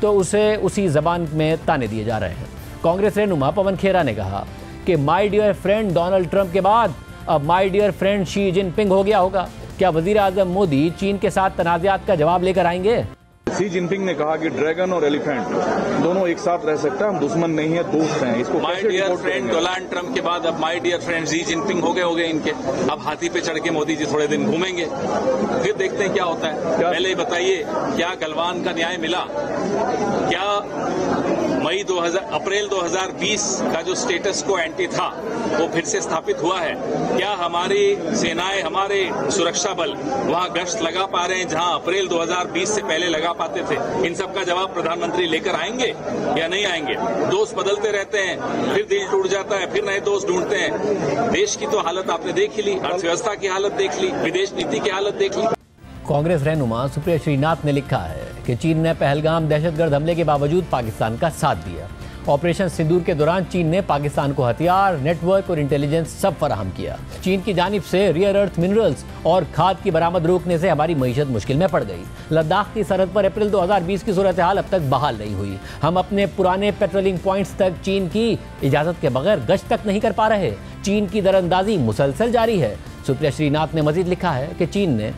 तो उसे उसी जबान में ताने दिए जा रहे हैं। कांग्रेस रहनुमा पवन खेरा ने कहा कि my dear friend Donald Trump के बाद अब my dear friend Xi Jinping हो गया होगा। क्या वजीर आजम मोदी चीन के साथ तनाज़ात का जवाब लेकर आएंगे? शी जिनपिंग ने कहा कि ड्रैगन और एलिफेंट दोनों एक साथ रह सकता है, हम दुश्मन नहीं है, दोस्त हैं। इसको my dear friend Donald Trump के बाद अब my dear friend Xi Jinping हो गए इनके। अब हाथी पे चढ़ के मोदी जी थोड़े दिन घूमेंगे, फिर देखते हैं क्या होता है। पहले बताइए, क्या गलवान का न्याय मिला? क्या अप्रैल 2020 का जो स्टेटस को एंटी था वो फिर से स्थापित हुआ है? क्या हमारी सेनाएं, हमारे सुरक्षा बल वहां गश्त लगा पा रहे हैं जहां अप्रैल 2020 से पहले लगा पाते थे? इन सब का जवाब प्रधानमंत्री लेकर आएंगे या नहीं आएंगे? दोस्त बदलते रहते हैं, फिर दिल टूट जाता है, फिर नए दोस्त ढूंढते हैं। देश की तो हालत आपने देख ही ली, अर्थव्यवस्था की हालत देख ली, विदेश नीति की हालत देख ली। कांग्रेस रहनुमा सुप्रिया श्रीनाथ ने लिखा है कि चीन ने पहलगाम दहशतगर्द हमले के बावजूद पाकिस्तान का साथ दिया। ऑपरेशन सिंदूर के दौरान चीन ने पाकिस्तान को हथियार, नेटवर्क और इंटेलिजेंस सब फराहम किया। चीन की जानिब से रियर अर्थ मिनरल्स और खाद की बरामद रोकने से हमारी मईशत मुश्किल में पड़ गई। लद्दाख की सरहद पर अप्रैल 2020 की सूरत हाल अब तक बहाल नहीं हुई। हम अपने पुराने पेट्रोलिंग पॉइंट्स तक चीन की इजाजत के बगैर गश्त तक नहीं कर पा रहे। चीन की दरअंदाजी मुसलसल जारी है। सुप्रिया श्रीनाथ ने मजीद लिखा है कि चीन ने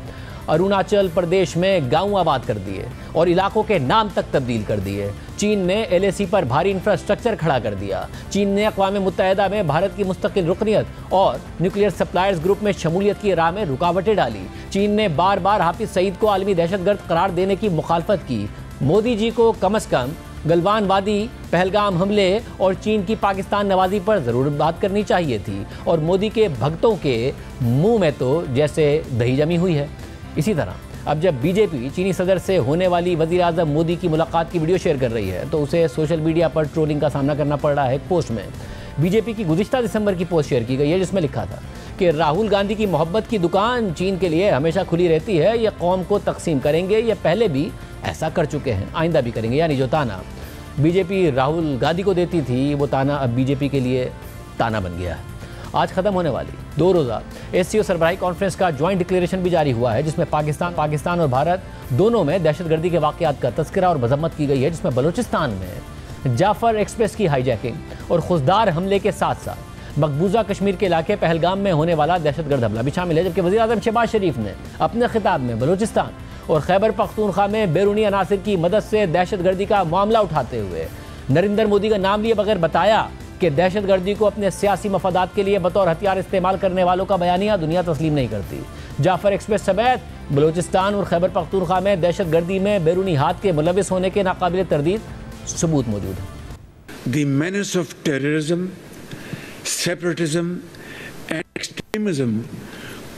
अरुणाचल प्रदेश में गांव आबाद कर दिए और इलाकों के नाम तक तब्दील कर दिए। चीन ने LAC पर भारी इंफ्रास्ट्रक्चर खड़ा कर दिया। चीन ने अक़वाम मुत्तहिदा में भारत की मुस्तकिल रुकनियत और न्यूक्लियर सप्लायर्स ग्रुप में शमूलियत की राह में रुकावटें डाली। चीन ने बार बार हाफिज सईद को आलमी दहशतगर्द करार देने की मुखालफत की। मोदी जी को कम अज़ कम गलवान वादी, पहलगाम हमले और चीन की पाकिस्तान नवाजी पर ज़रूर बात करनी चाहिए थी। और मोदी के भक्तों के मुँह में तो जैसे दही जमी हुई है। इसी तरह अब जब बीजेपी चीनी सदर से होने वाली वज़ीर आज़म मोदी की मुलाकात की वीडियो शेयर कर रही है तो उसे सोशल मीडिया पर ट्रोलिंग का सामना करना पड़ रहा है। एक पोस्ट में बीजेपी की गुज़िश्ता दिसंबर की पोस्ट शेयर की गई है जिसमें लिखा था कि राहुल गांधी की मोहब्बत की दुकान चीन के लिए हमेशा खुली रहती है। ये कौम को तकसीम करेंगे, ये पहले भी ऐसा कर चुके हैं, आइंदा भी करेंगे। यानी जो ताना बीजेपी राहुल गांधी को देती थी वो ताना अब बीजेपी के लिए ताना बन गया है। आज खत्म होने वाली 2 रोज़ा एससीओ सरबराही कॉन्फ्रेंस का ज्वाइंट डिक्लेरेशन भी जारी हुआ है जिसमें पाकिस्तान और भारत दोनों में दहशतगर्दी के वाक़यात का तस्करा और मजम्मत की गई है, जिसमें बलूचिस्तान में जाफर एक्सप्रेस की हाईजैकिंग और खुशदार हमले के साथ साथ मकबूजा कश्मीर के इलाके पहलगाम में होने वाला दहशतगर्द हमला भी शामिल है। जबकि वज़ीर आज़म शहबाज शरीफ ने अपने खिताब में बलूचिस्तान और खैबर पख्तूनख्वा में बैरूनी अनासिर की मदद से दहशतगर्दी का मामला उठाते हुए नरेंद्र मोदी का नाम लिए बगैर बताया कि दहशतगर्दी को अपने सियासी मफादात के लिए बतौर हथियार इस्तेमाल करने वालों का बयानिया दुनिया तस्लीम नहीं करती। जाफर एक्सप्रेस समेत बलूचिस्तान और खैबर पख्तूनख्वा में दहशतगर्दी में बैरूनी हाथ के मुलविस होने के नाकाबिल तरदीद सबूत मौजूद है। The menace of terrorism, separatism and extremism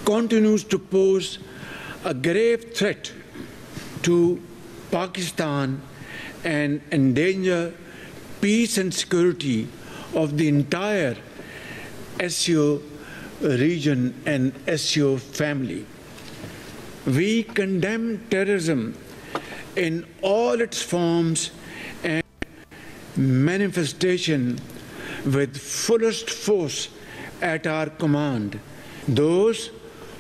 continues to pose a grave threat to Pakistan and endanger peace and security of the entire SCO region and SCO family. We condemn terrorism in all its forms and manifestation with fullest force at our command. Those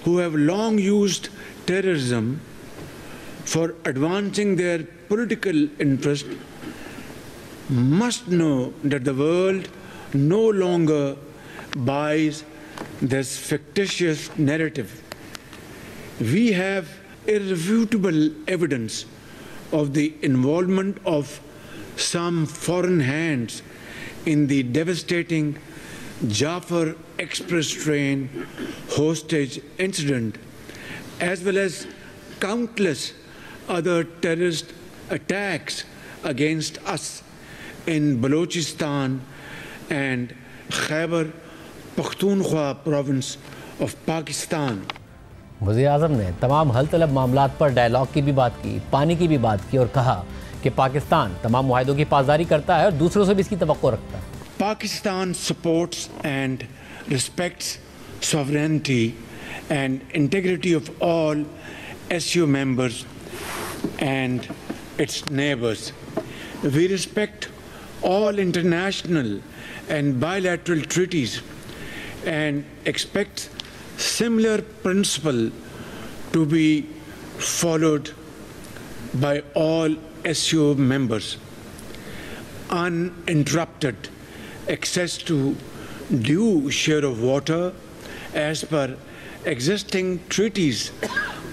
who have long used terrorism for advancing their political interest must know that the world no longer buys this fictitious narrative. We have irrefutable evidence of the involvement of some foreign hands in the devastating Jafar Express train hostage incident, as well as countless other terrorist attacks against us in Balochistan and Khyber Pakhtunkhwa province of Pakistan. वज़ीर-ए-आज़म ने तमाम हल तलब मामलात पर dialogue की भी बात की, पानी की भी बात की और कहा कि पाकिस्तान तमाम मुआहदों की पासदारी करता है और दूसरों से भी इसकी तवक्को रखता है। Pakistan supports and respects sovereignty and integrity of all SU members and its neighbors. We respect all international and bilateral treaties and expect similar principle to be followed by all SU members. Uninterrupted access to due share of water as per existing treaties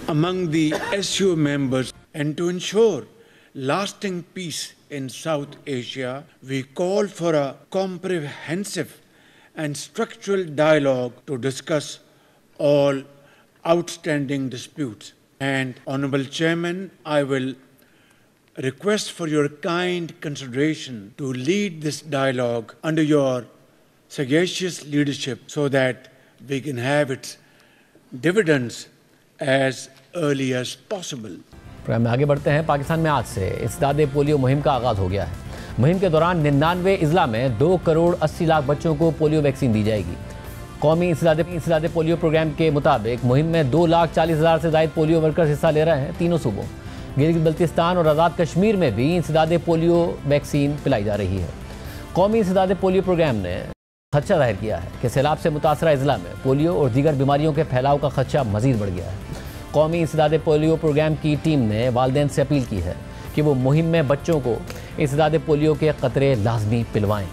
among the SU members, and to ensure lasting peace in South Asia, we call for a comprehensive and structural dialogue to discuss all outstanding disputes. And Honorable Chairman, I will request for your kind consideration to lead this dialogue under your sagacious leadership so that we can have its dividends as early as possible. Programme में आगे बढ़ते हैं। पाकिस्तान में आज से इंसदादे polio मुहिम का आगाज़ हो गया है। मुहिम के दौरान 99 अजला में 2 करोड़ 80 लाख बच्चों को पोलियो वैक्सीन दी जाएगी। कौमी इंसदादे पोलियो प्रोग्राम के मुताबिक मुहिम में 2,40,000 से ज़ायद पोलियो वर्कर्स हिस्सा ले रहे हैं। तीनों सूबों गिलगित बल्तिस्तान और आज़ाद कश्मीर में भी इंसदादे पोलियो वैक्सीन पिलाई जा रही है। कौमी इंसदादे पोलियो प्रोग्राम ने खदशा जाहिर किया है कि सैलाब से मुतासरा अजला में पोलियो और दीगर बीमारियों के फैलाव का खदशा मज़ीद बढ़ गया है। कौमी इंसदादे पोलियो प्रोग्राम की टीम ने वालिदैन से अपील की है कि वो मुहिम में बच्चों को इंसदादे पोलियो के क़तरे लाजमी पिलवाएँ।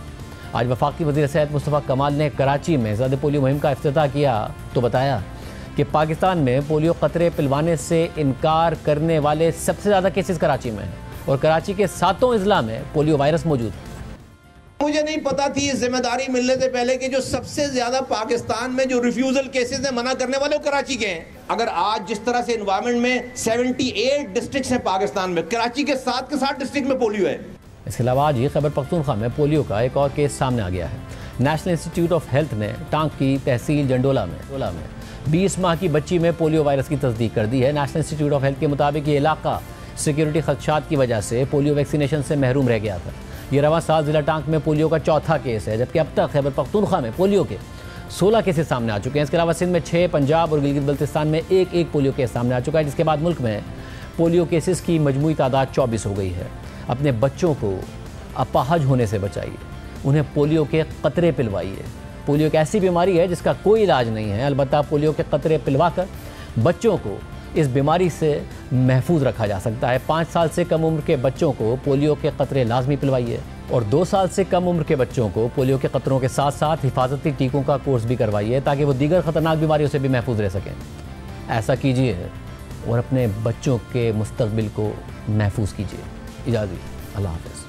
आज वफाकी वज़ीर सेहत मुस्तफ़ा कमाल ने कराची में इंसदादे पोलियो मुहिम का इफ्तिताह किया तो बताया कि पाकिस्तान में पोलियो क़तरे पिलवाने से इनकार करने वाले सबसे ज़्यादा केसेस कराची में हैं और कराची के 7 अजला में पोलियो वायरस मौजूद है। मुझे नहीं पता थी इस जिम्मेदारी मिलने से पहले कि जो सबसे ज्यादा पाकिस्तान में जो रिफ्यूजल केसेस हैं, मना करने वाले वो कराची के हैं। अगर आज जिस तरह से एनवायरनमेंट में 78 डिस्ट्रिक्ट हैं पाकिस्तान में, कराची के 7 डिस्ट्रिक्ट में पोलियो है। इसके अलावा आज ही खैबर पख्तूनख्वा में पोलियो का एक और केस सामने आ गया है। नेशनल इंस्टीट्यूट ऑफ हेल्थ ने टांग की तहसील जंडोला में 20 माह की बच्ची में पोलियो वायरस की तस्दीक कर दी है। नेशनल इंस्टीट्यूट ऑफ हेल्थ के मुताबिक ये इलाका सिक्योरिटी खदशात की वजह से पोलियो वैक्सीनेशन से महरूम रह गया था। ये रवां साल ज़िला टांग में पोलियो का चौथा केस है, जबकि अब तक खैबर पख्तूनख्वा में पोलियो के 16 केसेस सामने आ चुके हैं। इसके अलावा सिंध में 6, पंजाब और गिलगित बल्तिस्तान में एक पोलियो केस सामने आ चुका है, जिसके बाद मुल्क में पोलियो केसेस की मजमूई तादाद 24 हो गई है। अपने बच्चों को अपाहज होने से बचाइए, उन्हें पोलियो के क़तरे पिलवाइए। पोलियो एक ऐसी बीमारी है जिसका कोई इलाज नहीं है, अलबत्ता पोलियो के क़तरे पिलवाकर बच्चों को इस बीमारी से महफूज रखा जा सकता है। 5 साल से कम उम्र के बच्चों को पोलियो के क़तरे लाजमी पिलवाइए और 2 साल से कम उम्र के बच्चों को पोलियो के क़तरों के साथ साथ हिफाजती टीकों का कोर्स भी करवाइए ताकि वो दीगर ख़तरनाक बीमारियों से भी महफूज रह सकें। ऐसा कीजिए और अपने बच्चों के मुस्तक़बिल को महफूज कीजिए। इजाज़त, अल्लाह हाफ़िज़।